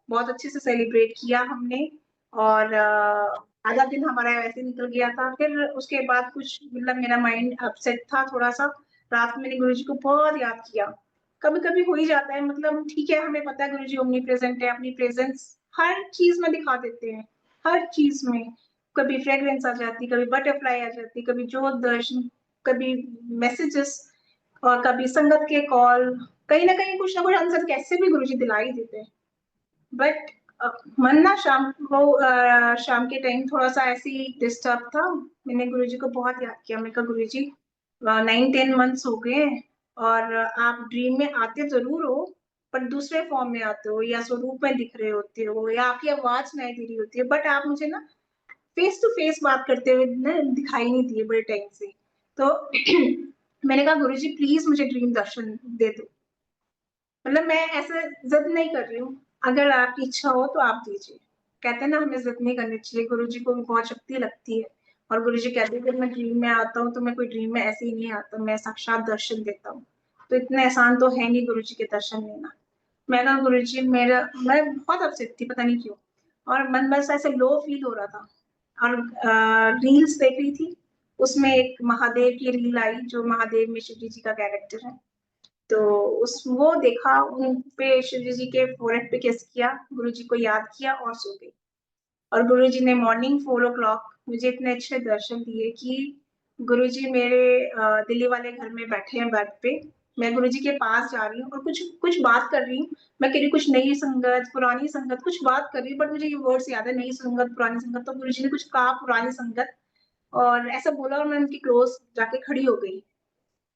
बहुत अच्छे से सेलिब्रेट किया हमने और आधा दिन हमारा वैसे निकल गया था। फिर उसके बाद कुछ मतलब मेरा माइंड अपसेट था थोड़ा-सा, रात में मैंने गुरुजी को बहुत याद किया। कभी-कभी हो ही जाता है मतलब ठीक है, हमें पता है गुरुजी ओमनीप्रेज़ेंट है, अपनी प्रेज़ेंस हर चीज़ में दिखा देते हैं, हर चीज़ में। कभी फ्रेग्रेंस आ जाती, कभी बटरफ्लाई आ जाती, कभी ज्योत दर्शन, कभी मैसेजेस और कभी संगत के कॉल, कहीं न कहीं कुछ ना कुछ आंसर कैसे भी गुरुजी दिला ही देते हैं। बट अ, मन ना शाम के टाइम थोड़ा-सा ऐसे ही डिस्टर्ब था। मैंने गुरुजी को बहुत याद किया। मैंने कहा गुरुजी 9-10 मंथ्स हो गए हैं और आप ड्रीम में आते ज़रूर हो, पर दूसरे फॉर्म में आते हो या स्वरूप में दिख रहे होते हो या आपकी आवाज़ सुनाई दे रही होती है, बट आप मुझे ना फेस टू फेस बात करते हुए ना दिखाई नहीं दिए बड़े टाइम से। तो मैंने कहा गुरुजी प्लीज़ मुझे ड्रीम दर्शन दे दो। मतलब मैं ऐसे ज़िद नहीं कर रही हूँ, अगर आपकी इच्छा हो तो आप दीजिए। कहते हैं ना हमें ज़िद नहीं करनी चाहिए, गुरुजी को भी बहुत शक्ति लगती है और गुरुजी कहते हैं जब मैं ड्रीम में आता हूँ तो मैं कोई ड्रीम में ऐसे ही नहीं आता, मैं साक्षात दर्शन देता हूँ। तो इतना आसान तो है नहीं गुरुजी के दर्शन लेना। मैं कहा गुरुजी मैं बहुत अपसेट थी पता नहीं क्यों और मन बस ऐसे लो फील हो रहा था और रील्स देख रही थी, उसमें एक महादेव की रील आई जो महादेव में शिव जी का कैरेक्टर है। तो उस वो देखा, उन पे शिव जी के फोrehead पे किस किया, गुरुजी को याद किया और सो गई। और गुरुजी ने मॉर्निंग 4 मुझे इतने अच्छे दर्शन दिए कि गुरुजी मेरे दिल्ली वाले घर में बैठे हैं बेड पे। मैं गुरुजी के पास जा रही हूँ और कुछ कुछ बात कर रही हूँ। मैं कह रही हूँ कुछ नई संगत, पुरानी संगत, कुछ बात कर रही हूँ बट मुझे ये वर्ड्स याद है, नई संगत, पुरानी संगत। तो गुरुजी ने कुछ कहा पुरानी संगत और ऐसा बोला और मैं उनकी क्लोज जाके खड़ी हो गई।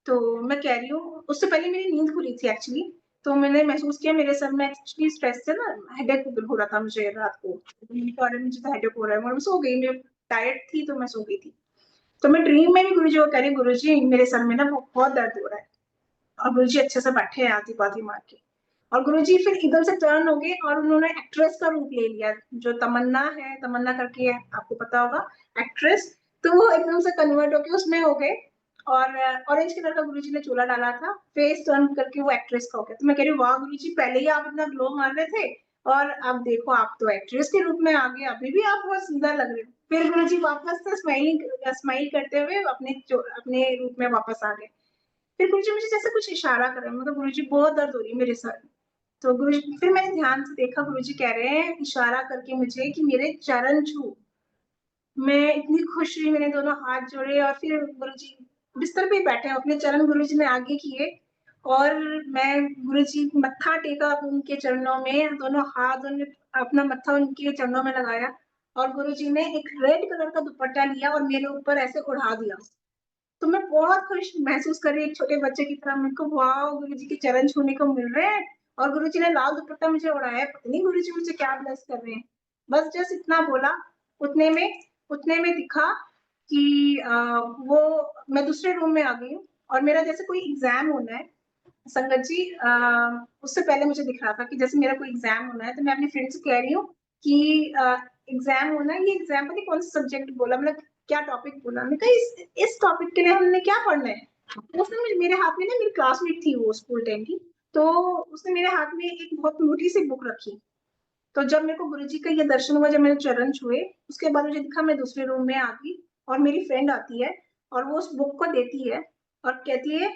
तो मैं कह रही हूँ उससे पहले मेरी नींद खुली थी एक्चुअली, तो मैंने महसूस किया मेरे सर में एक्चुअली स्ट्रेस से ना हेडेक हो रहा था मुझे रात को। मुझे तो हेडेक हो रहा है और मैं सो गई, मैं टायर्ड थी तो मैं सो गई थी। तो मैं ड्रीम में भी गुरुजी को कह रही गुरुजी मेरे सर में ना बहुत दर्द हो रहा है और गुरुजी अच्छे से बैठे हैं आती बाती मार के। और गुरुजी फिर एकदम से टर्न हो गए और उन्होंने एक्ट्रेस का रूप ले लिया, जो तमन्ना है, तमन्ना करके है, आपको पता होगा एक्ट्रेस। तो वो एकदम से कन्वर्ट होके उसमें हो गए और ऑरेंज कलर का गुरुजी ने चोला डाला था, फेस टर्न करके वो एक्ट्रेस का हो गया। तो मैं कह रही हूँ वाह गुरुजी पहले ही आप इतना ग्लो मार रहे थे और अब देखो आप तो एक्ट्रेस के रूप में आ गए, अभी भी आप बहुत सुंदर लग रहे हो। फिर गुरुजी वापस से स्माइल करते हुए अपने रूप में वापस आ गए। फिर गुरुजी मुझे जैसे कुछ इशारा कर रहे हैं, मतलब गुरुजी बहुत दर्द हो रही है मेरे सर में। तो गुरुजी फिर मैंने ध्यान से देखा, गुरुजी कह रहे हैं इशारा करके मुझे कि मेरे चरण छू। मैं इतनी खुश हुई, मैंने दोनों हाथ जोड़े और फिर गुरुजी बिस्तर पे ही बैठे हैं, अपने चरण गुरुजी ने आगे किए और मैं गुरुजी मत्था टेका उनके चरणों में, दोनों हाथ अपना मत्था उनके चरणों में लगाया और गुरुजी ने एक रेड कलर का दुपट्टा लिया और मेरे ऊपर ऐसे उड़ा दिया। तो मैं बहुत खुश महसूस कर रही एक छोटे बच्चे की तरह, मेरे को वाओ गुरुजी के चरण छूने को मिल रहे हैं और गुरुजी ने लाल दुपट्टा मुझे ओढ़ाया है, पता नहीं गुरुजी मुझे क्या ब्लेस कर रहे हैं। बस जस्ट इतना बोला, उतने में उतने में दिखा कि वो मैं दूसरे रूम में आ गई हूँ और मेरा जैसे कोई एग्जाम होना है संगत जी। उससे पहले मुझे दिख रहा था कि जैसे मेरा कोई एग्जाम होना है तो मैं अपनी फ्रेंड से कह रही हूँ कि एग्जाम होना है, ये एग्जाम पता नहीं कौन सा सब्जेक्ट बोला, मतलब क्या टॉपिक बोला। मैंने कहा इस टॉपिक के लिए हमने क्या पढ़ना है। उसने मेरे हाथ में ना, मेरी क्लासमेट थी वो स्कूल टाइम की, तो उसने मेरे हाथ में एक बहुत मोटी सी बुक रखी। तो जब मेरे को गुरुजी का ये दर्शन हुआ, जब मेरे चरण छुए, उसके बाद मुझे दिखा मैं दूसरे रूम में आ गई और मेरी फ्रेंड आती है और वो उस बुक को देती है और कहती है,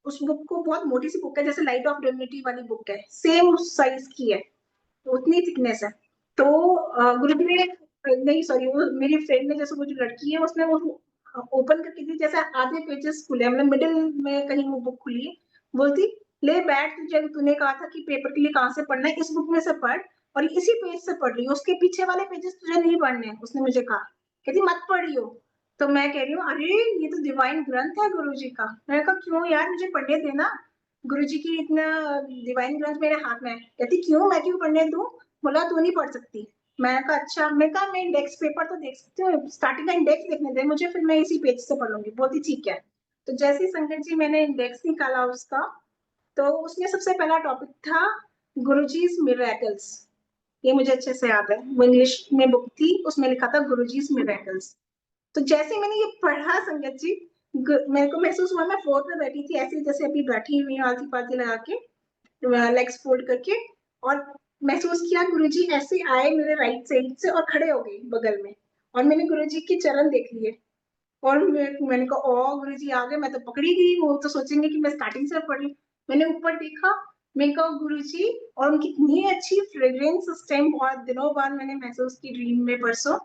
उस बुक को, बहुत मोटी सी बुक है, जैसे लाइट ऑफ डिविनिटी वाली बुक है, सेम उस साइज की है, तो उतनी थिकनेस है। तो गुरुजी ने, नहीं सॉरी, वो मेरी फ्रेंड ने, जैसे वो जो लड़की है उसने वो ओपन करके दी, जैसे आधे पेजेस खुले, मतलब मिडिल में कहीं वो बुक खुली है। बोलती ले बैठ, तुझे तूने कहा था कि पेपर के लिए कहाँ से पढ़ना है, इस बुक में से पढ़ और इसी पेज से पढ़ रही हो, उसके पीछे वाले पेजेस तुझे नहीं पढ़ने हैं, उसने मुझे कहा। कहती मत पढ़ियो। तो मैं कह रही हूँ अरे ये तो डिवाइन ग्रंथ है गुरुजी का। मैंने कहा क्यों यार, मुझे पढ़ने देना, गुरुजी की इतना डिवाइन ग्रंथ मेरे हाथ में है। कहती क्यों, मैं क्यों पढ़ने दूं। बोला तू नहीं पढ़ सकती। मैंने कहा अच्छा। मैं कहा मैं इंडेक्स पेपर तो देख सकती हूँ, स्टार्टिंग का इंडेक्स देखने दे मुझे, फिर मैं इसी पेज से पढ़ लूंगी। बोलती ठीक है। तो जैसे ही संगत जी मैंने इंडेक्स निकाला उसका, तो उसमें सबसे पहला टॉपिक था गुरुजीज मिरेकल्स। ये मुझे अच्छे से याद है, वो इंग्लिश में बुक थी, उसमें लिखा था गुरुजीज मिरेकल्स। तो जैसे मैंने ये पढ़ा संगत जी, मेरे को महसूस हुआ मैं फ्लोर पे बैठी थी, ऐसे जैसे अभी बैठी हुई हूँ आलती पालती लगा के, लेग्स फोल्ड करके, और महसूस किया गुरुजी ऐसे आए मेरे राइट साइड से और खड़े हो गए बगल में और मैंने गुरुजी के चरण देख लिए और मैंने कहा ओ गुरुजी आ गए, मैं तो पकड़ी गई, वो तो सोचेंगे कि मैं स्टार्टिंग से पढ़ रही। मैंने ऊपर देखा, मैंने कहा गुरुजी, और उनकी इतनी अच्छी फ्रेग्रेंस उस टाइम बहुत दिनों बाद मैंने महसूस की ड्रीम में परसों।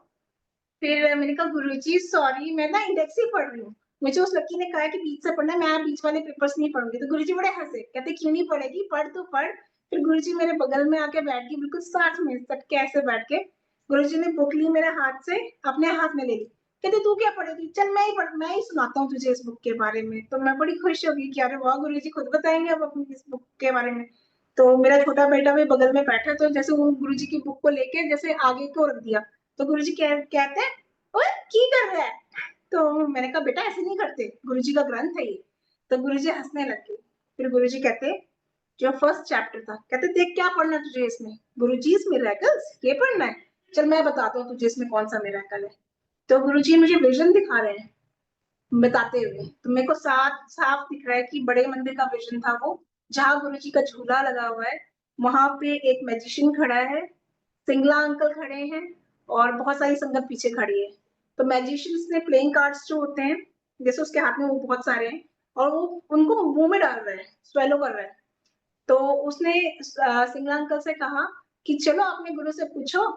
फिर मैंने कहा गुरुजी सॉरी, मैं ना इंडेक्स ही पढ़ रही हूँ, मुझे उस लड़की ने कहा कि बीच से पढ़ना है, मैं बीच वाले पेपर्स नहीं पढ़ूंगी। तो गुरुजी बड़े हंसे, कहते क्यों नहीं पढ़ेगी, पढ़ तो पढ़। फिर गुरुजी मेरे बगल में आके बैठ गई, बिल्कुल साथ में सटके ऐसे बैठ के। गुरुजी ने बुक ली मेरे हाथ से, अपने हाथ में ले ली, कहते तू क्या पढ़ेगी, चल मैं ही सुनाता हूँ तुझे इस बुक के बारे में। तो मैं बड़ी खुश हो गई कि अरे वाह गुरुजी खुद बताएंगे अब अपनी इस बुक के बारे में। तो मेरा छोटा बेटा भी बगल में बैठा, तो जैसे वो गुरुजी की बुक को लेके जैसे आगे को रख दिया, तो गुरुजी कहते हैं, ओए की कर रहा है? तो मैंने कहा बेटा ऐसे नहीं करते, गुरुजी का ग्रंथ है ये। तो गुरुजी हंसने लग गए। फिर गुरुजी कहते, जो फर्स्ट चैप्टर था, कहते देख क्या पढ़ना है तुझे इसमें, गुरुजी's मिरेकल्स ये पढ़ना है, चल मैं बताता हूँ तुझे इसमें कौन सा मिरेकल है। तो गुरुजी मुझे विजन दिखा रहे हैं बताते हुए, तो मेरे को साफ साफ दिख रहा है कि बड़े मंदिर का विजन था वो, जहाँ गुरुजी का झूला लगा हुआ है, वहां पे एक मैजिशियन खड़ा है, सिंगला अंकल खड़े हैं और बहुत सारी संगत पीछे खड़ी है। तो मैजिशियंस ने प्लेइंग कार्ड्स जो होते हैं, जैसे उसके हाथ में वो बहुत सारे हैं, और वो उनको मुंह में डाल रहा है, स्वेलो कर रहा है। तो उसने सिंगला अंकल से कहा कि चलो अपने गुरु से पूछो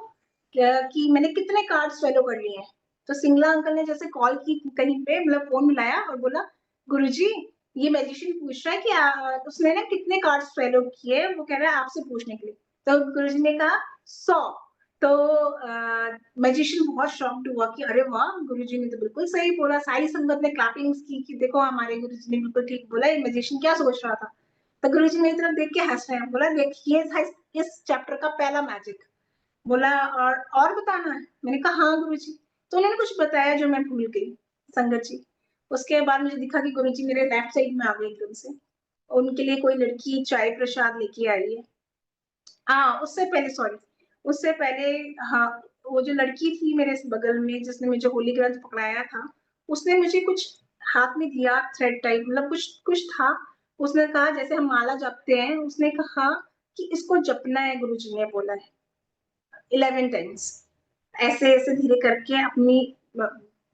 कि मैंने कितने कार्ड स्वेलो कर लिए हैं। तो सिंगला अंकल ने जैसे कॉल की कहीं पे, मतलब फोन मिलाया और बोला, गुरुजी ये मैजिशियन पूछ रहा है कि उसने ना कितने कार्ड स्वेलो किए, वो कह रहा है आपसे पूछने के लिए। तो गुरुजी ने कहा 100। तो मैजिशियन बहुत शॉक्ड हुआ कि अरे वाह, गुरुजी ने तो बिल्कुल सही बोला। सारी संगत ने क्लैपिंग्स की कि देखो हमारे गुरुजी ने बिल्कुल ठीक बोला, ये मैजिशियन क्या सोच रहा था। तो गुरुजी मेरी तरफ देख के हंस रहे हैं, बोला देख ये था इस चैप्टर का पहला मैजिक। बोला और बताना है? मैंने कहा हाँ गुरुजी। तो उन्होंने कुछ बताया जो मैं भूल गई, संगत जी। उसके बाद मुझे दिखा कि गुरुजी मेरे लेफ्ट साइड में आ गए एकदम से, उनके लिए कोई लड़की चाय प्रसाद लेके आई है। हाँ उससे पहले, सॉरी, उससे पहले, हाँ, वो जो लड़की थी मेरे बगल में जिसने मुझे होली ग्रंथ पकड़ाया था, उसने मुझे कुछ हाथ में दिया, थ्रेड टाइप, मतलब कुछ कुछ था। उसने कहा जैसे हम माला जपते हैं, उसने कहा कि इसको जपना है, गुरुजी ने बोला है 11 टाइम्स, ऐसे ऐसे धीरे करके अपनी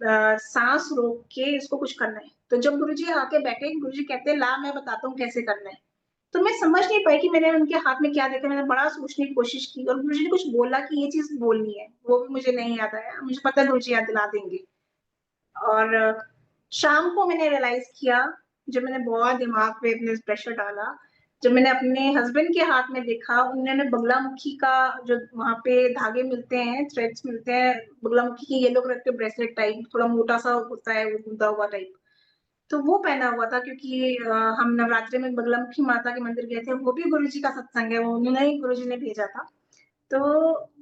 सांस रोक के इसको कुछ करना है। तो जब गुरुजी आके बैठे, गुरुजी कहते हैं ला मैं बताता हूँ कैसे करना है। तो मैं समझ नहीं पाई कि मैंने उनके हाथ में क्या देखा। मैंने बड़ा सोचने की कोशिश की और गुरुजी ने कुछ बोला कि ये चीज बोलनी है, वो भी मुझे नहीं याद आया। मुझे पता है गुरुजी याद दिला देंगे। और शाम को मैंने रियलाइज किया, जब मैंने बहुत दिमाग पे अपने प्रेशर डाला, जब मैंने अपने हस्बैंड के हाथ में देखा, उन्होंने बगलामुखी का जो वहां पे धागे मिलते हैं, थ्रेड्स मिलते हैं, बगलामुखी की येलो कलर के ब्रेसलेट टाइप, थोड़ा मोटा सा होता है वो गूंदा हुआ टाइप, तो वो पहना हुआ था। क्योंकि हम नवरात्रि में बगलामुखी माता के मंदिर गए थे, वो भी गुरुजी का सत्संग है, वो उन्होंने ही गुरुजी ने भेजा था। तो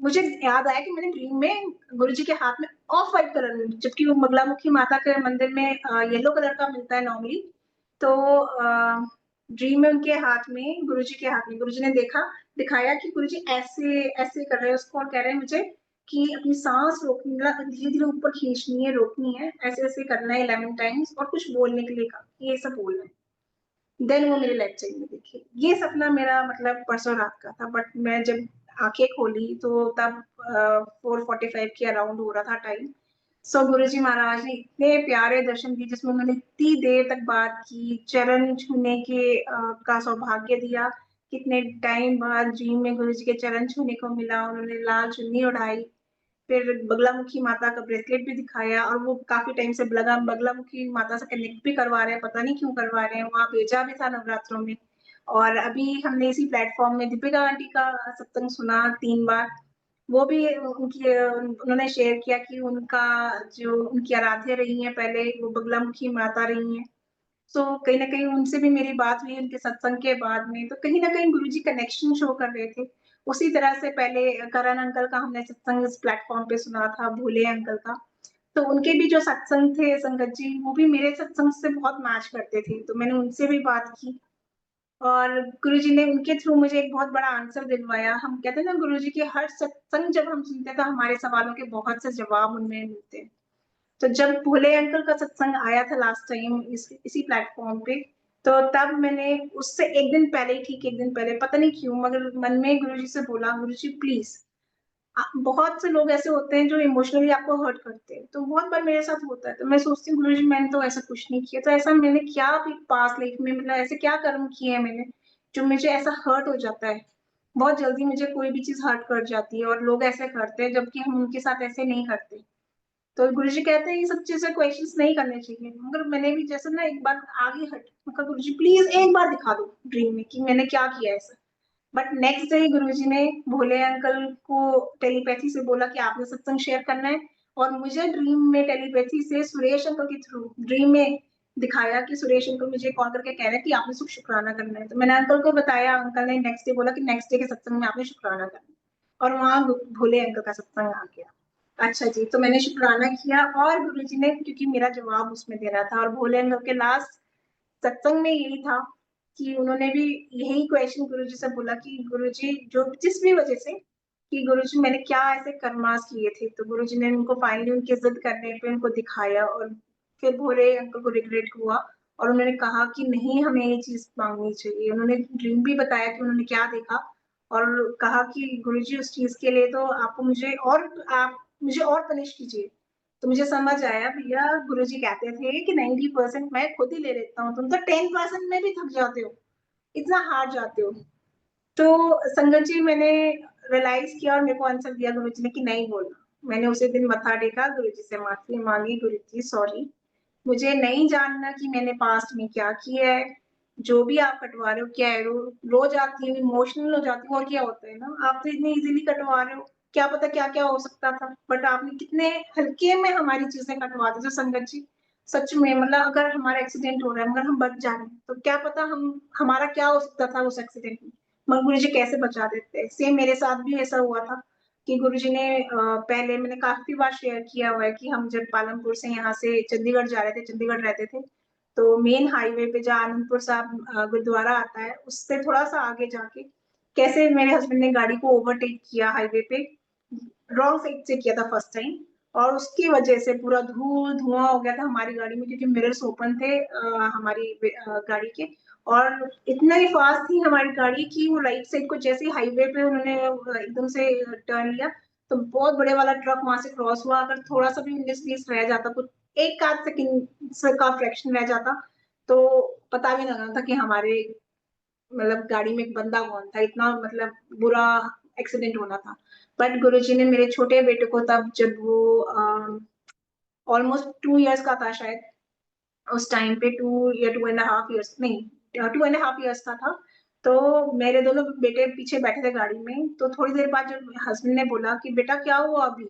मुझे याद आया कि मैंने ड्रीम में गुरुजी के हाथ में ऑफ व्हाइट कलर में, जबकि वो बगलामुखी माता के मंदिर में येलो कलर का मिलता है नॉर्मली। तो ड्रीम में उनके हाथ में, गुरुजी के हाथ में, गुरुजी ने देखा, दिखाया कि गुरुजी ऐसे ऐसे कर रहे हैं उसको, और कह रहे हैं मुझे कि अपनी सांस रोकनी, मतलब धीरे धीरे ऊपर खींचनी है, रोकनी है, ऐसे ऐसे करना है 11 टाइम्स, और कुछ बोलने के लिए कहा, ये सब बोलना है। देन वो मेरे लेफ्ट साइड में दिखे। ये सपना मेरा मतलब परसों रात का था, बट मैं जब आंखें खोली तो तब 4:45 के अराउंड हो रहा था टाइम। सो गुरुजी महाराज ने इतने प्यारे दर्शन दिए, जिसमें उन्होंने इतनी देर तक बात की, चरण छूने के का सौभाग्य दिया। कितने टाइम बाद ड्रीम में गुरुजी के चरण छूने को मिला, उन्होंने लाल चुन्नी उड़ाई, फिर बगलामुखी माता का ब्रेसलेट भी दिखाया, और वो काफी टाइम से बगलामुखी माता से कनेक्ट भी करवा रहे हैं, पता नहीं क्यों करवा रहे हैं, वहां भेजा भी था नवरात्रों में। और अभी हमने इसी प्लेटफॉर्म में दीपिका आंटी का सत्संग सुना 3 बार। वो भी उनकी उन्होंने शेयर किया कि उनका जो उनकी आराध्य रही है पहले, वो बगलामुखी माता रही है। सो कहीं ना कहीं उनसे भी मेरी बात हुई उनके सत्संग के बाद में, तो कहीं ना कहीं गुरुजी कनेक्शन शो कर रहे थे। उसी तरह से पहले करण अंकल का हमने सत्संग इस प्लेटफॉर्म पे सुना था, भोले अंकल का। तो उनके भी जो सत्संग थे संगत जी, वो भी मेरे सत्संग से बहुत मैच करते थे, तो मैंने उनसे भी बात की। और गुरुजी ने उनके थ्रू मुझे एक बहुत बड़ा आंसर दिलवाया। हम कहते हैं ना, गुरुजी के हर सत्संग जब हम सुनते हैं तो हमारे सवालों के बहुत से जवाब उनमें मिलते हैं। तो जब भोले अंकल का सत्संग आया था लास्ट टाइम इसी प्लेटफॉर्म पे, तो तब मैंने उससे एक दिन पहले ही, ठीक एक दिन पहले, पता नहीं क्यों, मगर मन में गुरुजी से बोला, गुरुजी प्लीज, बहुत से लोग ऐसे होते हैं जो इमोशनली आपको हर्ट करते हैं, तो बहुत बार मेरे साथ होता है। तो मैं सोचती हूँ गुरुजी मैंने तो ऐसा कुछ नहीं किया, तो ऐसा मैंने क्या भी पास लाइफ में, मतलब ऐसे क्या कर्म किए हैं मैंने जो मुझे ऐसा हर्ट हो जाता है। बहुत जल्दी मुझे कोई भी चीज हर्ट कर जाती है, और लोग ऐसे करते हैं जबकि हम उनके साथ ऐसे नहीं करते। तो गुरुजी कहते हैं ये सब चीजें क्वेश्चंस नहीं करने चाहिए, मगर मैंने भी जैसे ना एक बार आगे हट, मैं गुरुजी प्लीज एक बार दिखा दो ड्रीम में कि मैंने क्या किया ऐसा। बट नेक्स्ट डे गुरुजी ने भोले अंकल को टेलीपैथी से बोला कि आपने सत्संग शेयर करना है, और मुझे ड्रीम में टेलीपैथी से सुरेश अंकल के थ्रू ड्रीम में दिखाया कि सुरेश अंकल मुझे कॉल करके कह रहे हैं कि आपने सिर्फ शुक्राना करना है। तो मैंने अंकल को बताया, अंकल ने नेक्स्ट डे बोला कि नेक्स्ट डे के सत्संग में आपने शुक्राना करना है, और वहाँ भोले अंकल का सत्संग आ गया। अच्छा जी, तो मैंने शुक्राना किया और गुरुजी ने, क्योंकि मेरा जवाब उसमें देना था, और भोले अंकल के लास्ट सत्संग में यही था कि उन्होंने भी यही क्वेश्चन गुरुजी से बोला कि गुरुजी जो जिस भी वजह से, कि गुरुजी मैंने क्या ऐसे कर्मास किए थे, तो गुरुजी ने उनको फाइनली उनकी जिद करने पे उनको दिखाया, और फिर भोले अंकल को रिग्रेट हुआ और उन्होंने कहा कि नहीं, हमें ये चीज मांगनी चाहिए। उन्होंने ड्रीम भी बताया कि उन्होंने क्या देखा, और कहा कि गुरुजी उस चीज के लिए तो आपको आप मुझे और पनिश कीजिए। तो मुझे समझ आया, भैया गुरुजी कहते थे कि 90% मैं खुद ही ले लेता हूँ, तुम तो 10% में भी थक जाते हो, इतना हार जाते हो। तो संगत जी, मैंने रियलाइज किया और मेरे को आंसर दिया गुरुजी ने कि नहीं बोलना। मैंने उसी दिन मत्था टेका, गुरुजी से माफी मांगी, गुरुजी सॉरी, मुझे नहीं जानना कि मैंने पास्ट में क्या किया है। जो भी आप कटवा रहे हो, क्या है, रो जाती हूँ, इमोशनल हो जाती हूँ, और क्या होता है ना, आप तो इतनी इजीली कटवा रहे हो, क्या पता क्या क्या हो सकता था, बट आपने कितने हल्के में हमारी चीजें कटवा दी। तो संगत जी, सच में मतलब अगर हमारा एक्सीडेंट हो रहा है मगर हम बच जा रहे हैं, तो क्या पता हमारा क्या हो सकता था उस एक्सीडेंट में, मगर गुरु जी कैसे बचा देते हैं। सेम मेरे साथ भी ऐसा हुआ था कि गुरुजी ने पहले, मैंने काफी बार शेयर किया हुआ है कि हम जब पालमपुर से यहाँ से चंडीगढ़ जा रहे थे, चंडीगढ़ रहते थे, तो मेन हाईवे पे जहाँ आनंदपुर साहब गुरुद्वारा आता है, उससे थोड़ा सा आगे जाके कैसे मेरे हस्बैंड ने गाड़ी को ओवरटेक किया हाईवे पे, रॉन्ग साइड से किया था फर्स्ट टाइम, और उसकी वजह से पूरा धूल धुआं हो गया था हमारी गाड़ी में, क्योंकि मिरर्स ओपन थे हमारी गाड़ी के, और इतना ही फास्ट थी हमारी गाड़ी की वो राइट साइड को जैसे ही हाईवे पे उन्होंने एकदम से टर्न लिया, तो बहुत बड़े वाला ट्रक वहां से क्रॉस हुआ। अगर थोड़ा सा भी 19-20 रह जाता, कुछ एक आध सेकंड का फ्रैक्शन रह जाता, तो पता भी नहीं लगता कि हमारे मतलब गाड़ी में एक बंदा कौन था, इतना मतलब बुरा एक्सीडेंट होना था। बट गुरुजी ने मेरे छोटे बेटे को तब, जब वो ऑलमोस्ट 2 इयर्स का था शायद, उस टाइम पे 2 या 2.5 इयर्स, नहीं 2.5 इयर्स का था, तो मेरे दोनों बेटे पीछे बैठे थे गाड़ी में। तो थोड़ी देर बाद जब हस्बैंड ने बोला कि बेटा क्या हुआ अभी,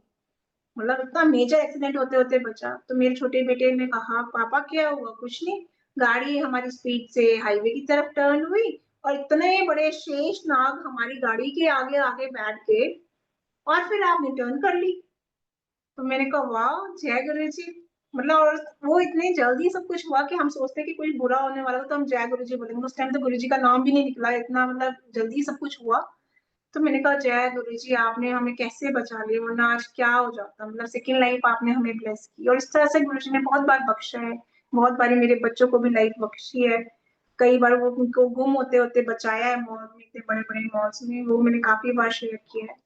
मतलब इतना मेजर एक्सीडेंट होते होते बचा, तो मेरे छोटे बेटे ने कहा पापा क्या हुआ, कुछ नहीं, गाड़ी हमारी स्पीड से हाईवे की तरफ टर्न हुई, और इतने बड़े शेष नाग हमारी गाड़ी के आगे आगे बैठ गए, और फिर आपने टर्न कर ली। तो मैंने कहा वाह, जय गुरु जी। मतलब, और वो इतने जल्दी सब कुछ हुआ कि हम सोचते कि कुछ बुरा होने वाला था तो हम जय गुरु जी बोलेंगे, उस टाइम तो गुरु जी का नाम भी नहीं निकला, इतना मतलब जल्दी सब कुछ हुआ। तो मैंने कहा जय गुरु जी, आपने हमें कैसे बचा लिया, वरना आज क्या हो जाता, मतलब सेकंड लाइफ आपने हमें ब्लेस की, और इस तरह से गुरु जी ने बहुत बार बख्शा है, बहुत बार मेरे बच्चों को भी लाइफ बख्शी है। कई बार वो उनको गुम होते होते बचाया है, मॉल में, इतने बड़े बड़े मॉल्स में, वो मैंने काफी बार शेयर किया है।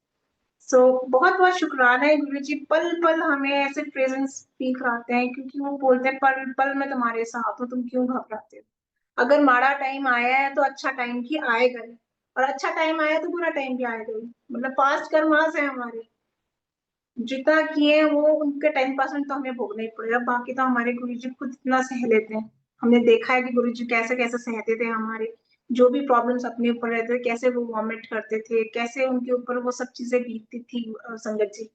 सो बहुत बहुत शुक्राना है गुरु जी, पल पल हमें ऐसे प्रेजेंस फील कराते हैं, क्योंकि वो बोलते हैं पल पल में तुम्हारे साथ हो, तुम क्यों घबराते हो। अगर माड़ा टाइम आया है तो अच्छा टाइम भी आएगा ही, और अच्छा टाइम आया तो बुरा टाइम भी आएगा ही। मतलब पास्ट कर्मास है हमारे, जितना किए वो उनके 10% तो हमें भोगना ही पड़ेगा, बाकी तो हमारे गुरु जी खुद इतना सह लेते हैं। हमने देखा है कि गुरु जी कैसे कैसे सहते थे हमारे जो भी प्रॉब्लम्स अपने ऊपर रहते थे, कैसे वो वॉमिट करते थे, कैसे उनके ऊपर वो सब चीजें बीतती थी संगत जी।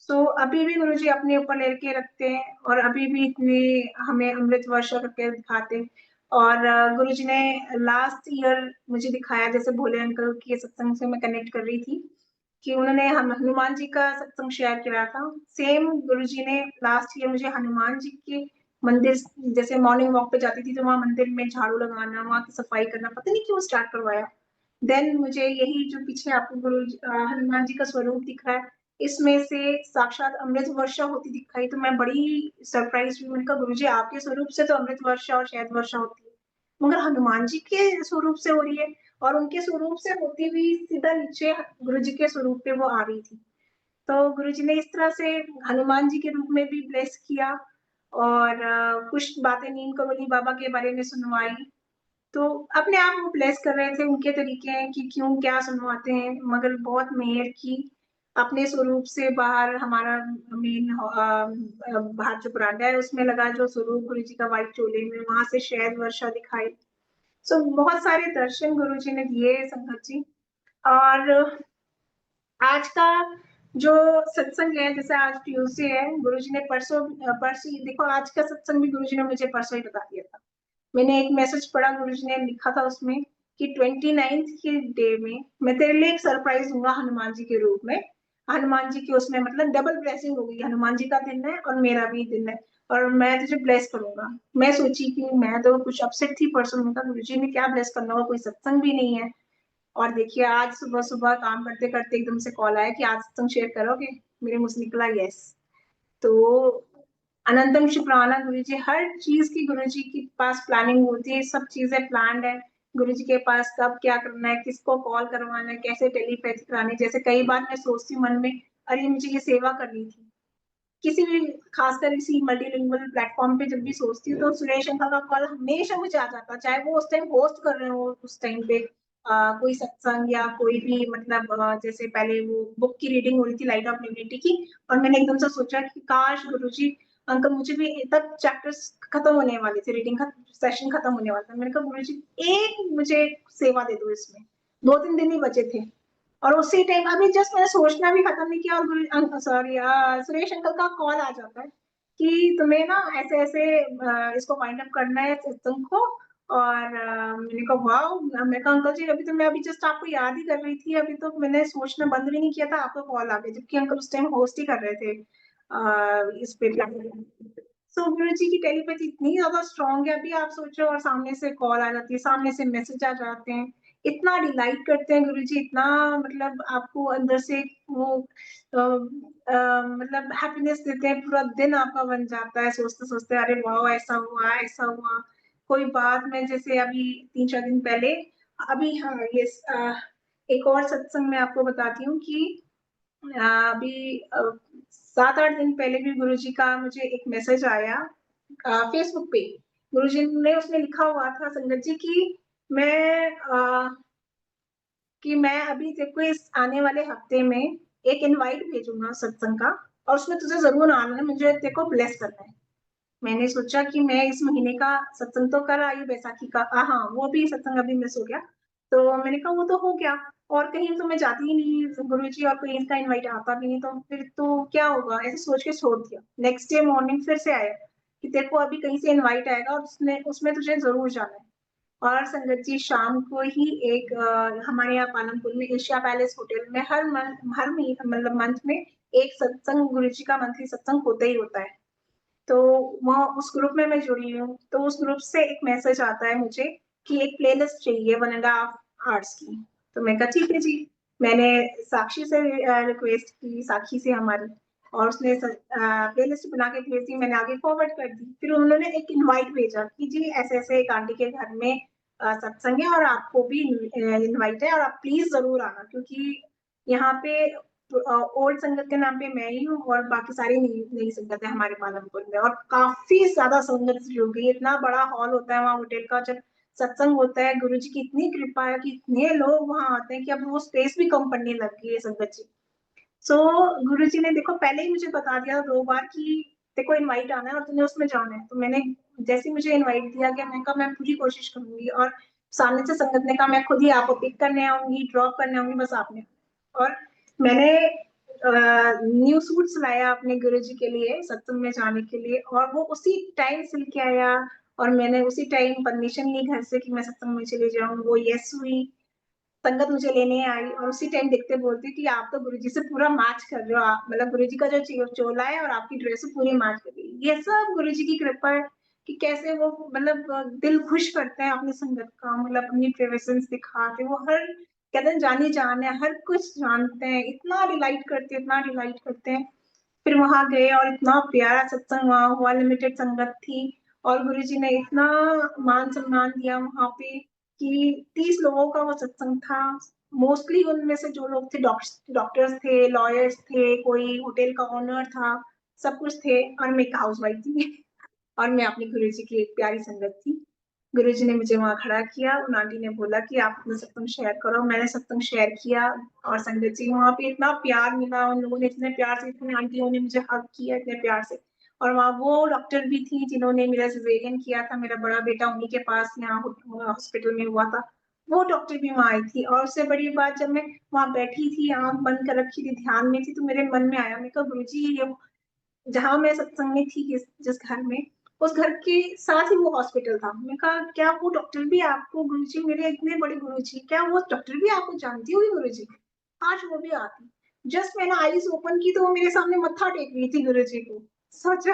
सो अभी भी गुरुजी अपने ऊपर लेके रखते हैं, और अभी भी इतने हमें अमृत वर्षा करके दिखाते हैं। और गुरुजी ने लास्ट ईयर मुझे दिखाया, जैसे भोले अंकल के सत्संग से मैं कनेक्ट कर रही थी, कि उन्होंने हम हनुमान जी का सत्संग शेयर किया था। सेम गुरुजी ने लास्ट ईयर मुझे हनुमान जी के मंदिर, जैसे मॉर्निंग वॉक पे जाती थी तो वहां मंदिर में झाड़ू लगाना, वहां की सफाई करना, पता नहीं क्यों स्टार्ट करवाया। देन मुझे यही जो पीछे आपको हनुमान जी का स्वरूप दिख रहा है, इसमें से साक्षात अमृत वर्षा होती दिखाई, तो मैं बड़ी सरप्राइज हुई। मैंने कहा गुरुजी आपके स्वरूप से तो अमृत वर्षा और शहद वर्षा होती है, मगर हनुमान जी के स्वरूप से हो रही है, और उनके स्वरूप से होती हुई सीधा नीचे गुरु जी के स्वरूप पे वो आ रही थी। तो गुरु जी ने इस तरह से हनुमान जी के रूप में भी ब्लेस किया, और कुछ बातें नीम करोली बाबा के बारे में सुनवाई। तो अपने आप वो ब्लेस कर रहे थे, उनके तरीके हैं कि क्यों क्या सुनवाते हैं, मगर बहुत मेहर की, अपने स्वरूप से बाहर हमारा मेन बाहर जो बरामदा है उसमें लगा जो स्वरूप गुरु जी का व्हाइट चोले में, वहां से शहद वर्षा दिखाई। सो बहुत सारे दर्शन गुरु जी ने दिए संगत जी। और आज का जो सत्संग है, जैसे आज ट्यूसडे है, गुरुजी ने परसों देखो आज का सत्संग भी गुरुजी ने मुझे परसों ही बता दिया था। मैंने एक मैसेज पढ़ा, गुरुजी ने लिखा था उसमें कि 29th के डे में मैं तेरे लिए एक सरप्राइज दूंगा हनुमान जी के रूप में। हनुमान जी की उसमें मतलब डबल ब्लेसिंग होगी, हनुमान जी का दिन है और मेरा भी दिन है, और मैं तुझे ब्लेस करूंगा। मैं सोची कि मैं तो कुछ अपसेट थी परसों में, गुरुजी ने क्या ब्लेस करना होगा, कोई सत्संग भी नहीं है। और देखिए आज सुबह सुबह काम करते करते एकदम से कॉल आया कि आज तुम शेयर करोगे। मेरे मुंह से निकला यस। तो अनंतम शुक्राना गुरु जी, हर चीज की गुरु जी के पास प्लानिंग होती है, सब चीजें प्लान्ड है। गुरु जी के पास कब क्या करना है, किसको कॉल करवाना है, कैसे टेलीपैथी करानी है। जैसे कई बार मैं सोचती हूँ मन में, अरे मुझे ये सेवा करनी थी, किसी भी खासकर इसी मल्टीलिंगुअल प्लेटफॉर्म पे जब भी सोचती हूँ तो सुरेश अंकल का कॉल हमेशा मुझे आ जाता, चाहे वो उस टाइम होस्ट कर रहे हो, उस टाइम पे कोई सत्संग या कोई भी मतलब जैसे पहले वो बुक की रीडिंग हो रही थी लाइट ऑफ यूनिटी की, और मैंने एकदम से सोचा कि काश गुरुजी अंकल, मुझे भी तब चैप्टर्स खत्म होने वाले थे, रीडिंग का सेशन खत्म होने वाला था। मैंने कहा गुरुजी एक मुझे सेवा दे दो इसमें, 2-3 दिन ही बचे थे। और उसी टाइम अभी जस्ट मैंने सोचना भी खत्म नहीं किया और सॉरी सुरेश अंकल का कॉल आ जाता है कि तुम्हें ना ऐसे ऐसे इसको वाइंड अप करना है सिस्टम को। और मैंने कहा वाओ, मैंने कहा अंकल जी अभी तो मैं अभी जस्ट आपको याद ही कर रही थी, अभी तो मैंने सोचना बंद भी नहीं किया था, आपका कॉल आ गया, जबकि अंकल उस टाइम होस्ट ही कर रहे थे इस पे। सो गुरु जी की टेलीपैथी इतनी ज्यादा स्ट्रांग है, अभी आप सोचो और सामने से कॉल आ जाती है, सामने से मैसेज आ जाते हैं, इतना डिलाइट करते हैं गुरु जी, इतना मतलब आपको अंदर से वो मतलब हैप्पीनेस देते हैं, पूरा दिन आपका बन जाता है सोचते सोचते, अरे वाह ऐसा हुआ ऐसा हुआ। कोई बात में जैसे अभी 3-4 दिन पहले, अभी हाँ ये एक और सत्संग मैं आपको बताती हूँ कि अभी 7-8 दिन पहले भी गुरुजी का मुझे एक मैसेज आया फेसबुक पे। गुरुजी ने उसमें लिखा हुआ था संगत जी की मैं मैं अभी तेरे को इस आने वाले हफ्ते में एक इनवाइट भेजूंगा सत्संग का, और उसमें तुझे जरूर आना है, मुझे तेरे को ब्लेस करना है। मैंने सोचा कि मैं इस महीने का सत्संग तो कर आई हूँ, बैसाखी का, हाँ वो भी सत्संग अभी मिस हो गया, तो मैंने कहा वो तो हो गया, और कहीं तो मैं जाती ही नहीं गुरु जी, और कहीं इसका इनवाइट आता भी नहीं, तो फिर तो क्या होगा, ऐसे सोच के छोड़ दिया। नेक्स्ट डे मॉर्निंग फिर से आया कि तेरे को अभी कहीं से इनवाइट आएगा और उसने उसमें तुझे जरूर जाना है। और संगत जी शाम को ही एक हमारे यहाँ पालमपुर में एशिया पैलेस होटल में हर मतलब मंथ में एक सत्संग, गुरु जी का मंथली सत्संग होता ही होता है। तो वहाँ उस ग्रुप में मैं जुड़ी हूँ, तो उस ग्रुप से एक मैसेज आता है मुझे कि एक प्लेलिस्ट चाहिए 1.5 आवर्स की। तो मैं कहा ठीक है जी। मैंने साक्षी से रिक्वेस्ट की, साक्षी से हमारी, और उसने प्लेलिस्ट बना के भेज दी, मैंने आगे फॉरवर्ड कर दी। फिर उन्होंने एक इनवाइट भेजा कि जी ऐसे ऐसे एक आंटी के घर में सत्संग है और आपको भी इनवाइट है और आप प्लीज जरूर आना, क्योंकि यहाँ पे ओल्ड संगत के नाम पे मैं ही हूँ और बाकी सारी नई नई संगत है हमारे पालमपुर में, और काफी ज्यादा संगत जुड़ गई। इतना बड़ा हॉल होता है वहाँ होटल का, जब सत्संग होता है गुरु जी की इतनी कृपा है कि इतने लोग वहां आते हैं कि अब वो स्पेस भी कम पड़ने लग गई है संगत जी। सो गुरु जी ने देखो पहले ही मुझे बता दिया 2 बार कि देखो इनवाइट आना है और तुम्हें उसमें जाना है। तो मैंने जैसे ही मुझे इनवाइट दिया गया, मैंने कहा मैं पूरी कोशिश करूंगी, और सामने से संगत ने कहा मैं खुद ही आपको पिक करने आऊंगी, ड्रॉप करने आऊंगी, बस आपने। और मैंने न्यू सूट्स लाया अपने गुरुजी के लिए सत्संग में जाने के लिए, और वो उसी टाइम सिल के आया, और मैंने उसी टाइम परमिशन ली घर से कि मैं सत्संग में चले जाऊं, वो यस हुई। संगत मुझे लेने आई और उसी टाइम देखते बोलती कि आप तो गुरुजी से पूरा मैच कर रहे हो, आप मतलब गुरुजी का जो चोला है और आपकी ड्रेस पूरी मैच कर रही है। ये सब गुरुजी की कृपा है कि कैसे वो मतलब दिल खुश करते हैं अपनी संगत का, मतलब अपनी प्रेजेंस दिखाते, वो हर कहते हैं जानी जान है, हर कुछ जानते हैं, इतना डिलाइट करते हैं, इतना डिलाइट करते हैं। फिर वहां गए और इतना प्यारा सत्संग वहां हुआ, लिमिटेड संगत थी, और गुरुजी ने इतना मान सम्मान दिया वहां पे कि 30 लोगों का वो सत्संग था। मोस्टली उनमें से जो लोग थे डॉक्टर्स थे, लॉयर्स थे, कोई होटल का ओनर था, सब कुछ थे, और मैं एक हाउस वाइफ थी और मैं अपनी गुरुजी की एक प्यारी संगत थी। गुरुजी ने मुझे वहां खड़ा किया, उन आंटी ने बोला कि आप अपना सत्संग शेयर करो, मैंने सत्संग शेयर किया, और संगत जी वहां पे इतना प्यार मिला, उन लोगों ने इतने प्यार से, इतनी आंटियों ने मुझे हक किया इतने प्यार से। और वहाँ वो डॉक्टर भी थी जिन्होंने मेरा सिजेरियन किया था, मेरा बड़ा बेटा उन्हीं के पास यहाँ हॉस्पिटल में हुआ था, वो डॉक्टर भी वहाँ आई थी। और उससे बड़ी बात, जब मैं वहाँ बैठी थी, आँख बंद कर रखी थी, ध्यान में थी, तो मेरे मन में आया, मैंने कहा गुरुजी, ये जहाँ मैं सत्संग में थी, जिस घर में, उस घर के साथ ही वो हॉस्पिटल था। मैंने कहा क्या वो डॉक्टर भी आपको, गुरुजी मेरे इतने बड़े गुरुजी, क्या वो डॉक्टर भी आपको जानती होगी गुरुजी? आज वो भी आती। जस्ट मैंने आईज ओपन की तो वो मेरे सामने मत्था टेक रही थी गुरुजी को। सोचा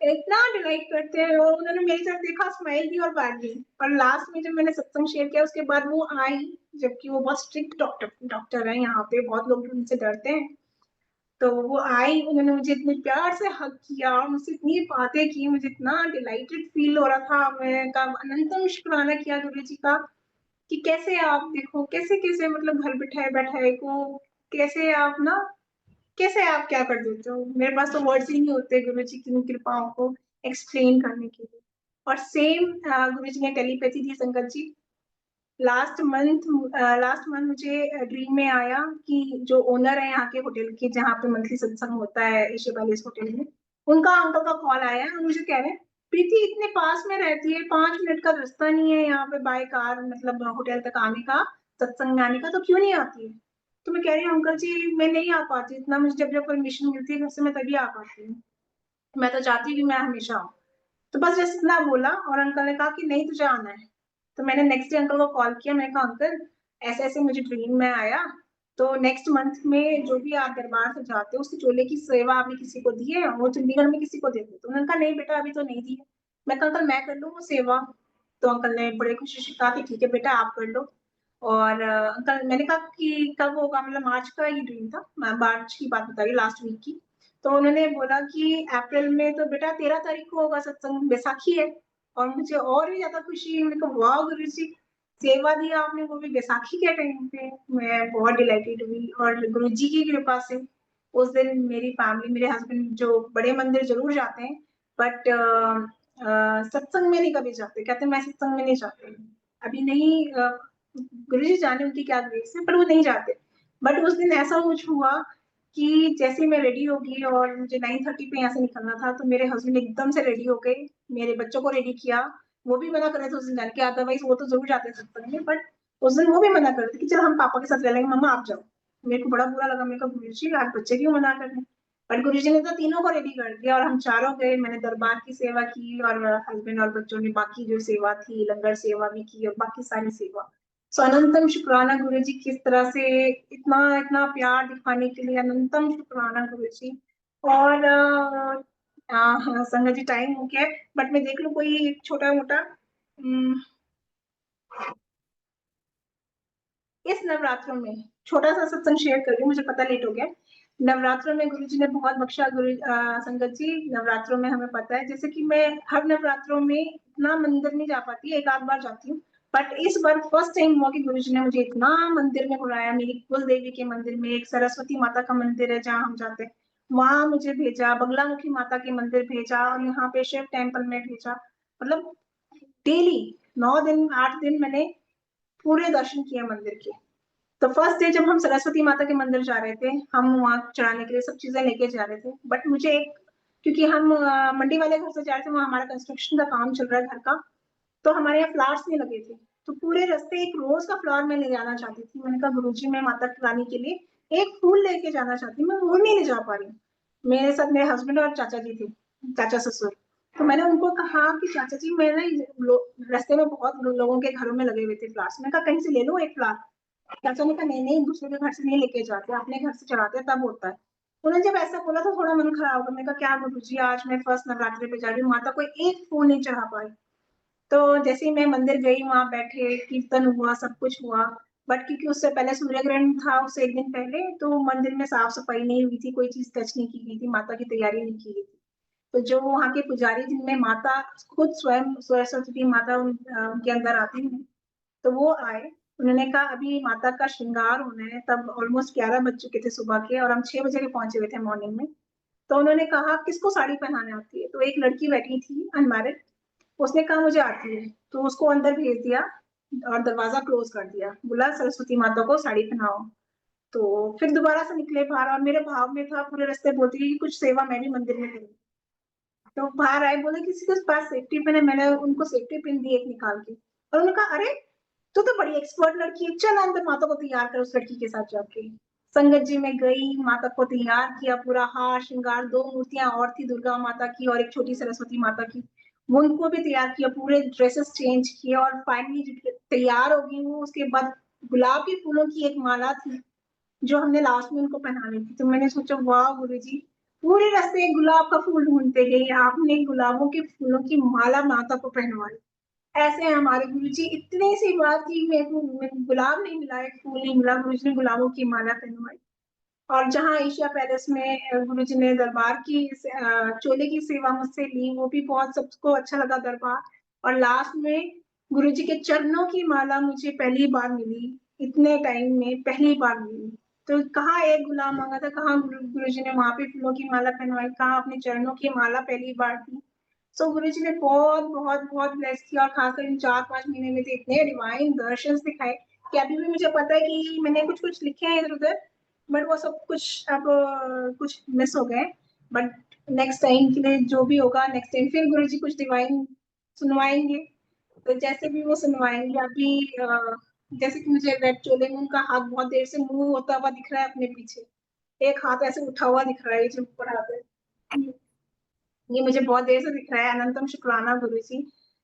इतना डिलाइट करते हैं, और उन्होंने मेरी तरफ देखा, स्माइल दी और बैठ गई। और लास्ट में जब मैंने सत्संग शेयर किया, उसके बाद वो आई, जबकि वो बहुत स्ट्रिक्ट डॉक्टर है, यहाँ पे बहुत लोग उनसे डरते हैं। तो वो आई, उन्होंने मुझे इतने प्यार से हग किया और मुझसे इतनी बातें की, मुझे इतना डिलाइटेड फील हो रहा था। मैं का अनंतम शुक्राना किया गुरु जी का, कि कैसे आप देखो, कैसे कैसे मतलब घर बिठाए बैठाए को, कैसे आप ना, कैसे आप क्या कर देते हो। मेरे पास तो वर्ड्स ही नहीं होते गुरु जी की कृपाओं को एक्सप्लेन करने के लिए। और सेम गुरु जी ने टेलीपैथी दी संगत जी। लास्ट मंथ मुझे ड्रीम में आया कि जो ओनर है यहाँ के होटल के, जहाँ पे मंथली सत्संग होता है एशिया पैलेस होटल में, उनका अंकल का कॉल आया और मुझे कह रहे हैं, प्रीति इतने पास में रहती है, 5 मिनट का रास्ता नहीं है यहाँ पे बाय कार, मतलब होटल तक आने का, सत्संग में आने का, तो क्यों नहीं आती है? तो मैं कह रही हूँ अंकल जी मैं नहीं आ पाती, इतना मुझे जब जब परमिशन मिलती है घर से मैं तभी आ पाती हूँ, मैं तो चाहती हूँ कि मैं हमेशा आऊँ। तो बस जैसे इतना बोला और अंकल ने कहा कि नहीं तुझे आना है। तो मैंने नेक्स्ट डे अंकल को कॉल किया, मैंने कहा अंकल ऐसे ऐसे मुझे ड्रीम में आया, तो नेक्स्ट मंथ में जो भी आप दरबार से जाते हो उसकी चोले की सेवा आपने किसी को दी है, वो चंडीगढ़ में किसी को देते? तो उन्होंने कहा नहीं बेटा अभी तो नहीं दी है। मैं कहा अंकल मैं कर लूँ वो सेवा? तो अंकल ने बड़े खुशी से कहा कि ठीक है बेटा आप कर लो। और अंकल, मैंने कहा कि कब होगा, मतलब मार्च का ये ड्रीम था, मार्च की बात बताई लास्ट वीक की। तो उन्होंने बोला कि अप्रैल में तो बेटा 13 तारीख को होगा सत्संग, बैसाखी है। और मुझे और भी ज्यादा खुशी हुई, मैंने कहा वाह गुरु जी, सेवा दी आपने वो भी बैसाखी के टाइम पे। मैं बहुत डिलाइटेड हुई, और गुरु जी की कृपा से उस दिन मेरी फैमिली, मेरे हस्बैंड जो बड़े मंदिर जरूर जाते हैं, बट सत्संग में नहीं कभी जाते, कहते मैं सत्संग में नहीं जाते अभी नहीं। गुरु जी जाने उनकी क्या ग्रेस है, पर वो नहीं जाते। बट उस दिन ऐसा कुछ हुआ कि जैसे मैं रेडी हो गई और मुझे 9:30 पे यहाँ से निकलना था, तो मेरे हस्बैंड एकदम से रेडी हो गए, मेरे बच्चों को रेडी किया। वो भी मना कर रहे थे उस दिन जाने के, अदरवाइज वो तो जरूर जाते सत्संग में, बट उस दिन वो भी मना कर रहे थे कि चल हम पापा के साथ रह लेंगे, मम्मा आप जाओ। मेरे को बड़ा बुरा लगा, मेरे को गुरु जी आज बच्चे क्यों मना कर रहे हैं? बट गुरु जी ने तो तीनों को रेडी कर दिया और हम चारों गए। मैंने दरबार की सेवा की और हस्बैंड और बच्चों ने बाकी जो सेवा थी, लंगर सेवा भी की और बाकी सारी सेवा। सो अनंतम शुक्राना गुरु जी, किस तरह से इतना इतना प्यार दिखाने के लिए अनंतम शुक्राना गुरु जी। और हाँ संगत जी टाइम हो गया है, बट मैं देख लूं कोई छोटा मोटा। इस नवरात्रों में छोटा सा सत्संग शेयर कर रही हूँ, मुझे पता लेट हो गया। नवरात्रों में गुरु जी ने बहुत बख्शा संगत जी। नवरात्रों में हमें पता है, जैसे कि मैं हर नवरात्रों में इतना मंदिर नहीं जा पाती, एक आध बार जाती हूँ। बट इस बार फर्स्ट टाइम हुआ कि गुरु जी ने मुझे इतना मंदिर में बुलाया। मेरी कुल देवी के मंदिर में, एक सरस्वती माता का मंदिर है जहाँ हम जाते हैं, वहां मुझे भेजा, बगलामुखी माता के मंदिर भेजा, और यहाँ पे शिव टेम्पल में भेजा। मतलब डेली 9 दिन 8 दिन मैंने पूरे दर्शन किए मंदिर के। तो फर्स्ट डे जब हम सरस्वती माता के मंदिर जा रहे थे, हम वहाँ चढ़ाने के लिए सब चीजें लेके जा रहे थे, बट मुझे एक, क्योंकि हम मंडी वाले घर से जा रहे थे, वहाँ हमारा कंस्ट्रक्शन का काम चल रहा है घर का, तो हमारे यहाँ फ्लावर्स नहीं लगे थे। तो पूरे रास्ते एक रोज का फ्लावर मैं ले जाना चाहती थी। मैंने कहा गुरुजी मैं माता रानी के लिए एक फूल लेके जाना चाहती हूँ, मैं फूल नहीं ले जा पा रही हूँ। मेरे साथ मेरे हस्बैंड और चाचा जी थे, चाचा ससुर। तो मैंने उनको कहा कि चाचा जी मैं ना रास्ते में बहुत लोगों के घरों में लगे हुए थे फ्लावर्स, मैं कहा कहीं से ले लो एक फ्लावर। चाचा ने कहा नहीं नहीं, दूसरे के घर से नहीं लेके जाते, अपने घर से चढ़ाते हैं तब होता है। उन्होंने जब ऐसा बोला तो थोड़ा मन खराब हो गया। मैंने कहा क्या गुरुजी आज मैं फर्स्ट नवरात्रि पे जा रही हूँ, माता को एक फूल नहीं चढ़ा पाई। तो जैसे ही मैं मंदिर गई, वहां बैठे, कीर्तन हुआ, सब कुछ हुआ। बट क्योंकि उससे पहले सूर्य ग्रहण था, उससे एक दिन पहले, तो मंदिर में साफ सफाई नहीं हुई थी, कोई चीज टच नहीं की गई थी, माता की तैयारी नहीं की गई थी। तो जो वहाँ के पुजारी, जिनमें माता खुद स्वयं सरस्वती माता उनके अंदर आती है, तो वो आए। उन्होंने कहा अभी माता का श्रृंगार होना है, तब ऑलमोस्ट 11 बज चुके थे सुबह के, और हम 6 बजे के पहुंचे हुए थे मॉर्निंग में। तो उन्होंने कहा किसको साड़ी पहनाने आती है? तो एक लड़की बैठी थी अनमैरिड, उसने कहा मुझे आती है। तो उसको अंदर भेज दिया और दरवाजा क्लोज कर दिया, बोला सरस्वती माता को साड़ी पहनाओ। तो फिर दोबारा से निकले बाहर, और मेरे भाव में था पूरे रास्ते बोलती कि कुछ सेवा मैं भी मंदिर में करूँ। तो बाहर आए, बोले किसी के पास सेफ्टी पिन है, मैंने उनको सेफ्टी पिन दी एक निकाल के। और उन्होंने कहा अरे तो बड़ी एक्सपर्ट लड़की है, चल अंदर माता को तैयार कर उस लड़की के साथ जाके। संगत जी में गई, माता को तैयार किया, पूरा हार श्रृंगार, 2 मूर्तियां और थी, दुर्गा माता की और एक छोटी सरस्वती माता की, वो उनको भी तैयार किया, पूरे ड्रेसेस चेंज किए और फाइनली तैयार हो गई वो। उसके बाद गुलाब के फूलों की एक माला थी जो हमने लास्ट में उनको पहनानी थी। तो मैंने सोचा वाह गुरुजी, पूरे रास्ते एक गुलाब का फूल ढूंढते गई, आपने गुलाबों के फूलों की माला माता को पहनवाई। ऐसे हमारे गुरुजी, इतनी सी बात थी, मेरे को गुलाब नहीं मिला, एक फूल नहीं मिला, गुरुजी ने गुलाबों की माला पहनवाई। और जहाँ एशिया पैलेस में गुरुजी ने दरबार की चोले की सेवा मुझसे ली, वो भी बहुत सबको अच्छा लगा दरबार। और लास्ट में गुरुजी के चरणों की माला मुझे पहली बार मिली, इतने टाइम में पहली बार मिली। तो कहाँ एक गुलाब मांगा था, कहाँ गुरुजी ने वहां पे फूलों की माला पहनवाई, कहाँ अपने चरणों की माला पहली बार थी। सो गुरुजी ने बहुत बहुत बहुत ब्लेस किया। और खासकर इन 4-5 महीने में तो इतने डिवाइन दर्शन दिखाए कि अभी भी मुझे पता है कि मैंने कुछ कुछ लिखे हैं इधर उधर, बट वो सब कुछ अब कुछ मिस हो गए। बट नेक्स्ट टाइम के लिए जो भी होगा, नेक्स्ट टाइम फिर गुरुजी कुछ डिवाइन सुनवाएंगे, तो जैसे भी वो सुनवाएंगे। अभी जैसे कि मुझे रेड चोले में उनका हाथ बहुत देर से मूव होता हुआ दिख रहा है अपने पीछे, एक हाथ ऐसे उठा हुआ दिख रहा है, जो ऊपर हाथ है, ये मुझे बहुत देर से दिख रहा है। अनंतम शुक्राना गुरुजी।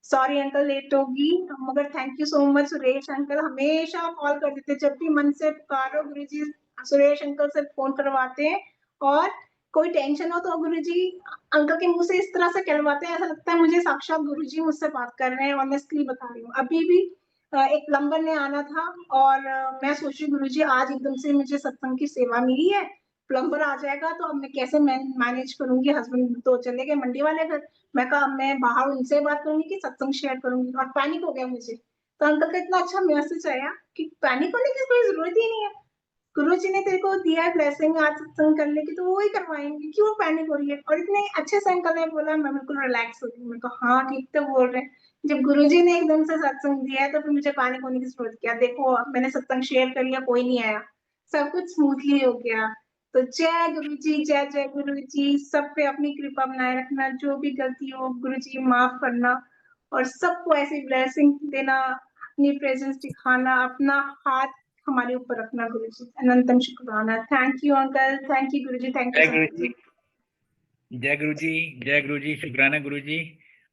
सॉरी अंकल लेट होगी, मगर thank you so much Suresh uncle, हमेशा कॉल कर देते, जब भी मन से पुकारो गुरुजी सुरेश अंकल से फोन करवाते हैं। और कोई टेंशन हो तो गुरुजी अंकल के मुंह से इस तरह से कहलवाते हैं, ऐसा लगता है मुझे साक्षात गुरुजी मुझसे बात कर रहे हैं। ऑनेस्टली बता रही हूँ, अभी भी एक प्लम्बर ने आना था और मैं सोची गुरुजी आज एकदम से मुझे सत्संग की सेवा मिली है, प्लम्बर आ जाएगा तो अब मैं कैसे मैनेज करूंगी। हस्बैंड तो चले गए मंडी वाले घर, मैं कहा मैं बाहर उनसे बात करूंगी कि सत्संग शेयर करूंगी। और पैनिक हो गया मुझे। तो अंकल का इतना अच्छा मैसेज आया कि पैनिक होने की कोई जरूरत ही नहीं है, गुरु जी ने तेरे को दिया है ब्लेसिंग आज सत्संग करने की, तो वो ही करवाएंगे, क्यों पैनिक हो रही है। और इतने अच्छे से अंकल ने बोला, मैं बिल्कुल रिलैक्स हो गई। मैं कहा हाँ ठीक तो बोल रहे हैं, जब गुरु जी ने एकदम से सत्संग दिया है तो फिर मुझे पैनिक होने की जरूरत क्या। देखो मैंने सत्संग शेयर कर लिया, कोई नहीं आया, सब कुछ स्मूथली हो गया। तो जय गुरु जी, जय जय गुरु जी, सब पे अपनी कृपा बनाए रखना, जो भी गलती हो गुरु जी माफ करना, और सबको ऐसी ब्लेसिंग देना, अपनी प्रेजेंस दिखाना, अपना हाथ हमारे ऊपर रखना। गुरु जी अनंतम शुक्राना। Thank you uncle, thank you Guru ji, thank you जय गुरु संगत जी, जी। जय गुरु जी, जय गुरु जी, शुक्राना गुरु जी।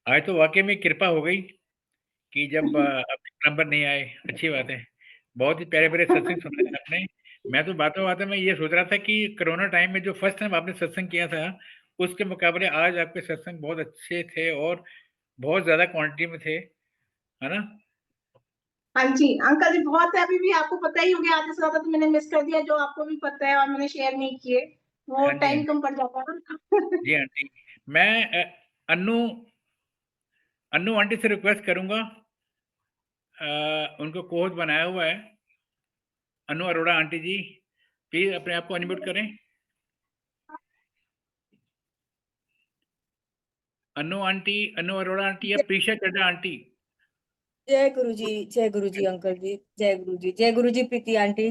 आज तो वाकई में कृपा हो गई कि जब आपके नंबर नहीं आए, अच्छी बात है। बहुत ही प्यारे प्यारे सत्संग सुनाए आपने। मैं तो बातों बातों में ये सोच रहा था कि कोरोना टाइम में जो फर्स्ट टाइम आपने सत्संग किया था, उसके मुकाबले आज आपके सत्संग बहुत अच्छे थे और बहुत ज्यादा क्वांटिटी में थे, है ना? हाँ जी अंकल जी, बहुत है, अभी भी आपको पता ही हो गया, आधे से ज्यादा तो मैंने मिस कर दिया, जो आपको भी पता है और मैंने शेयर नहीं किए, वो हाँ जी, हाँ टाइम जी। कम पड़ जाता है ना। जी आंटी, मैं अन्नू अन्नू आंटी से रिक्वेस्ट करूंगा, उनको कोच बनाया हुआ है, अनु अरोड़ा आंटी जी, प्लीज अपने आप को अनम्यूट करें। अनु आंटी, अनु अरोड़ा आंटी या प्रीशा चड्डा आंटी। जय गुरु जी, जय गुरु जी अंकल जी, जय गुरु जी, जय गुरु जी प्रीति आंटी।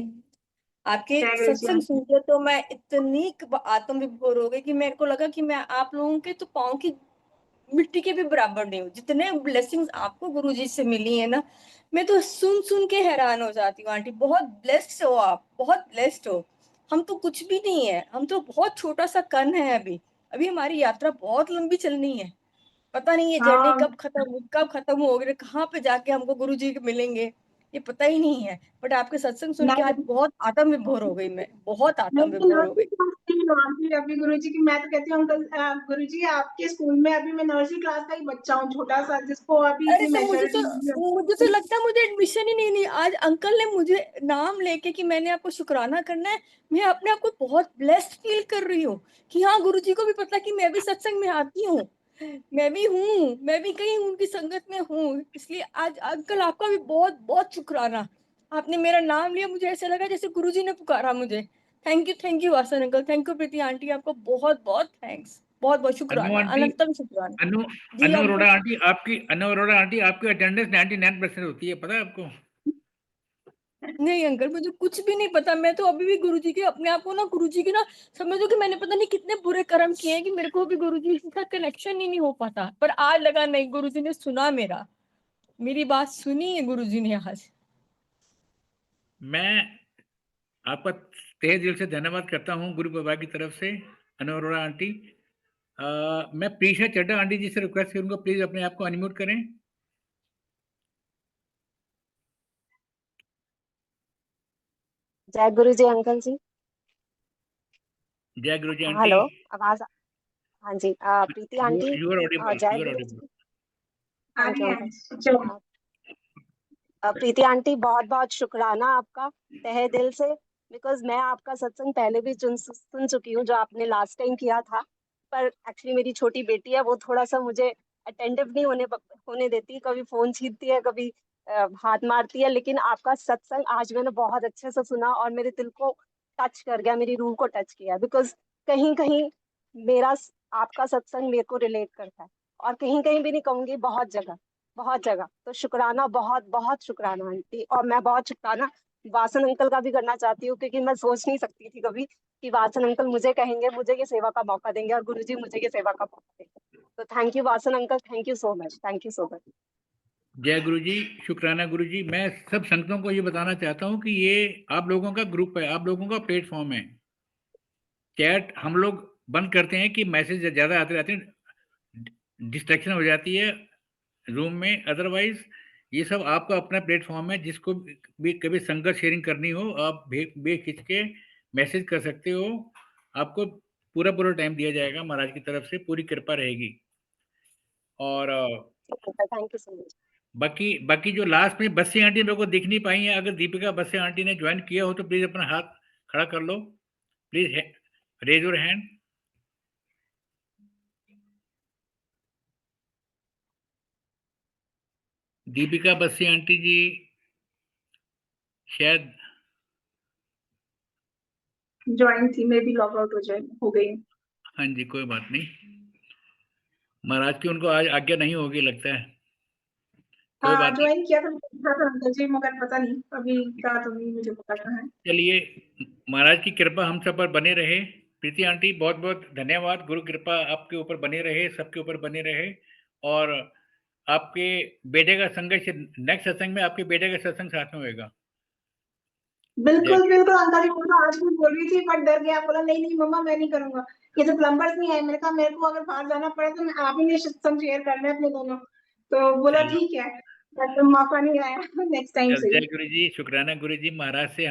आपके जय गुरु जी सत्संग अंकल। सुन के तो मैं इतनी आत्म विभोर हो गई कि मेरे को लगा कि मैं आप लोगों के तो पाँव की मिट्टी के भी बराबर नहीं हूँ। जितने ब्लेसिंग्स आपको गुरु जी से मिली है ना, मैं तो सुन सुन के हैरान हो जाती हूँ। आंटी बहुत ब्लेस्ड हो आप, बहुत ब्लेस्ड हो। हम तो कुछ भी नहीं है, हम तो बहुत छोटा सा कण है अभी। अभी हमारी यात्रा बहुत लंबी चलनी है। पता नहीं ये जर्नी हाँ कब खत्म होगी, कहाँ पे जाके हमको गुरु जी मिलेंगे, ये पता ही नहीं है। बट आपके सत्संग सुन के आज बहुत आत्म विभोर हो गई, मैं बहुत आत्म मैं तो विभोर हो नर्सरी गई। क्लास की मानती हूँ अभी गुरु जी की। मैं तो कहती हूँ अंकल गुरु जी आपके स्कूल में अभी मैं नर्सरी क्लास का ही बच्चा हूँ, छोटा सा, जिसको अभी अरे इतनी तो मैच्योरिटी नहीं मुझे तो है। लगता है मुझे एडमिशन ही नहीं ली। आज अंकल ने मुझे नाम लेके कि मैंने आपको शुक्राना करना है, मैं अपने आप को बहुत ब्लेस्ड फील कर रही हूँ कि हाँ गुरु जी को भी पता कि मैं भी सत्संग में आती हूँ, मैं भी हूँ, मैं भी कहीं उनकी संगत में हूँ। इसलिए आज अंकल आपका भी बहुत बहुत शुक्राना। आपने मेरा नाम लिया, मुझे ऐसा लगा जैसे गुरु जी ने पुकारा मुझे। Thank you Vasan uncle, thank you Preeti aunty, आपको बहुत बहुत थैंक्स, बहुत बहुत अनु शुक्राना, आंटी, अनंतम शुक्राना। अनु जी अनु अंकल। अरोड़ा आंटी, आपकी अनु अरोड़ा आंटी, आपकी अटेंडेंस 99% होती है, पता है आपको? नहीं अंकल, मुझे कुछ भी नहीं पता। मैं तो अभी भी गुरुजी के अपने आप को ना, गुरुजी की ना समझो कि मैंने पता नहीं कितने बुरे कर्म किए हैं कि मेरे को भी गुरुजी के साथ कनेक्शन ही नहीं हो पाता। पर आज लगा नहीं, गुरुजी ने सुना मेरी बात सुनी है गुरुजी ने आज। मैं आपका तहे दिल से धन्यवाद करता हूँ गुरु बाबा की तरफ से, अरोड़ा आंटी। मैं प्रीशा चड्ढा आंटी जी से रिक्वेस्ट करूंगा, प्लीज अपने आप को अनम्यूट करें। जय गुरु जी अंकल जी। जय गुरु जी आंटी। हेलो, आवाज। हाँ जी, Preeti aunty. You are audible, जय यू आर गुरु ऑडिबल। जी। आ थैंक यू रही अंकल। है जो प्रीति आंटी, बहुत बहुत शुक्राना आपका तहे दिल से। बिकॉज मैं आपका सत्संग पहले भी सुन चुकी हूँ, जो आपने लास्ट टाइम किया था। पर एक्चुअली मेरी छोटी बेटी है, वो थोड़ा सा मुझे अटेंटिव नहीं होने देती, कभी फोन छीनती है, कभी हाथ मारती है। लेकिन आपका सत्संग आज मैंने बहुत अच्छे से सुना और मेरे दिल को टच कर गया, मेरी रूह को टच किया। बिकॉज कहीं कहीं मेरा आपका सत्संग मेरे को रिलेट करता है, और कहीं कहीं भी नहीं कहूंगी, बहुत जगह, बहुत जगह। तो शुक्राना, बहुत बहुत शुक्राना आंटी। और मैं बहुत शुक्राना वासन अंकल का भी करना चाहती हूँ, क्योंकि मैं सोच नहीं सकती थी कभी कि वासन अंकल मुझे कहेंगे, मुझे ये सेवा का मौका देंगे, और गुरुजी मुझे ये सेवा का मौका देंगे। तो thank you Vasan uncle, thank you so much, thank you so much. जय गुरु जी, शुक्राना गुरु जी। मैं सब संगतों को ये बताना चाहता हूँ कि ये आप लोगों का ग्रुप है, आप लोगों का प्लेटफॉर्म है। चैट हम लोग बंद करते हैं कि मैसेज ज़्यादा आते रहते हैं, डिस्ट्रैक्शन हो जाती है रूम में। अदरवाइज ये सब आपका अपना प्लेटफॉर्म है, जिसको भी कभी संगत शेयरिंग करनी हो, आप बेखिच के मैसेज कर सकते हो। आपको पूरा पूरा टाइम दिया जाएगा, महाराज की तरफ से पूरी कृपा रहेगी। और थैंक यू सो मच। बाकी बाकी जो लास्ट में बस्सी आंटी मेरे को दिख नहीं पाई है, अगर दीपिका बस्सी आंटी ने ज्वाइन किया हो तो प्लीज अपना हाथ खड़ा कर लो, please raise your hand. Deepika Bassi aunty ji शायद ज्वाइन थी, मैं भी लॉग आउट हो गई। हाँ जी, कोई बात नहीं, महाराज की उनको आज आज्ञा नहीं होगी लगता है। कोई हाँ, बात नहीं, ज्वाइन किया था अंकल जी, मगर पता नहीं अभी का तो नहीं मुझे पता कहाँ है। चलिए, महाराज की कृपा हम सब पर बने रहे। प्रीति आंटी बहुत बहुत धन्यवाद, गुरु कृपा आपके ऊपर बने रहे, सबके ऊपर बने रहे। और आपके बेटे का संग नेक्स्ट सत्संग में आपके बेटे का सत्संग साथ में होगा। बिल्कुल बिल्कुल अंकल जी, मैं तो आज भी बोल रही थी, बट डर गया, बोला नहीं नहीं मम्मा मैं नहीं करूंगा। ये तो प्लम्बर्स नहीं आए, मैंने कहा मेरे को अगर बाहर जाना पड़े तो मैं आप ही ने सत्संग शेयर करना है अपने दोनों। तो बोला चलो, ठीक है, बट मौका नहीं आया, नेक्स्ट टाइम चल से। जय गुरु जी, शुक्राना गुरु जी, महाराज से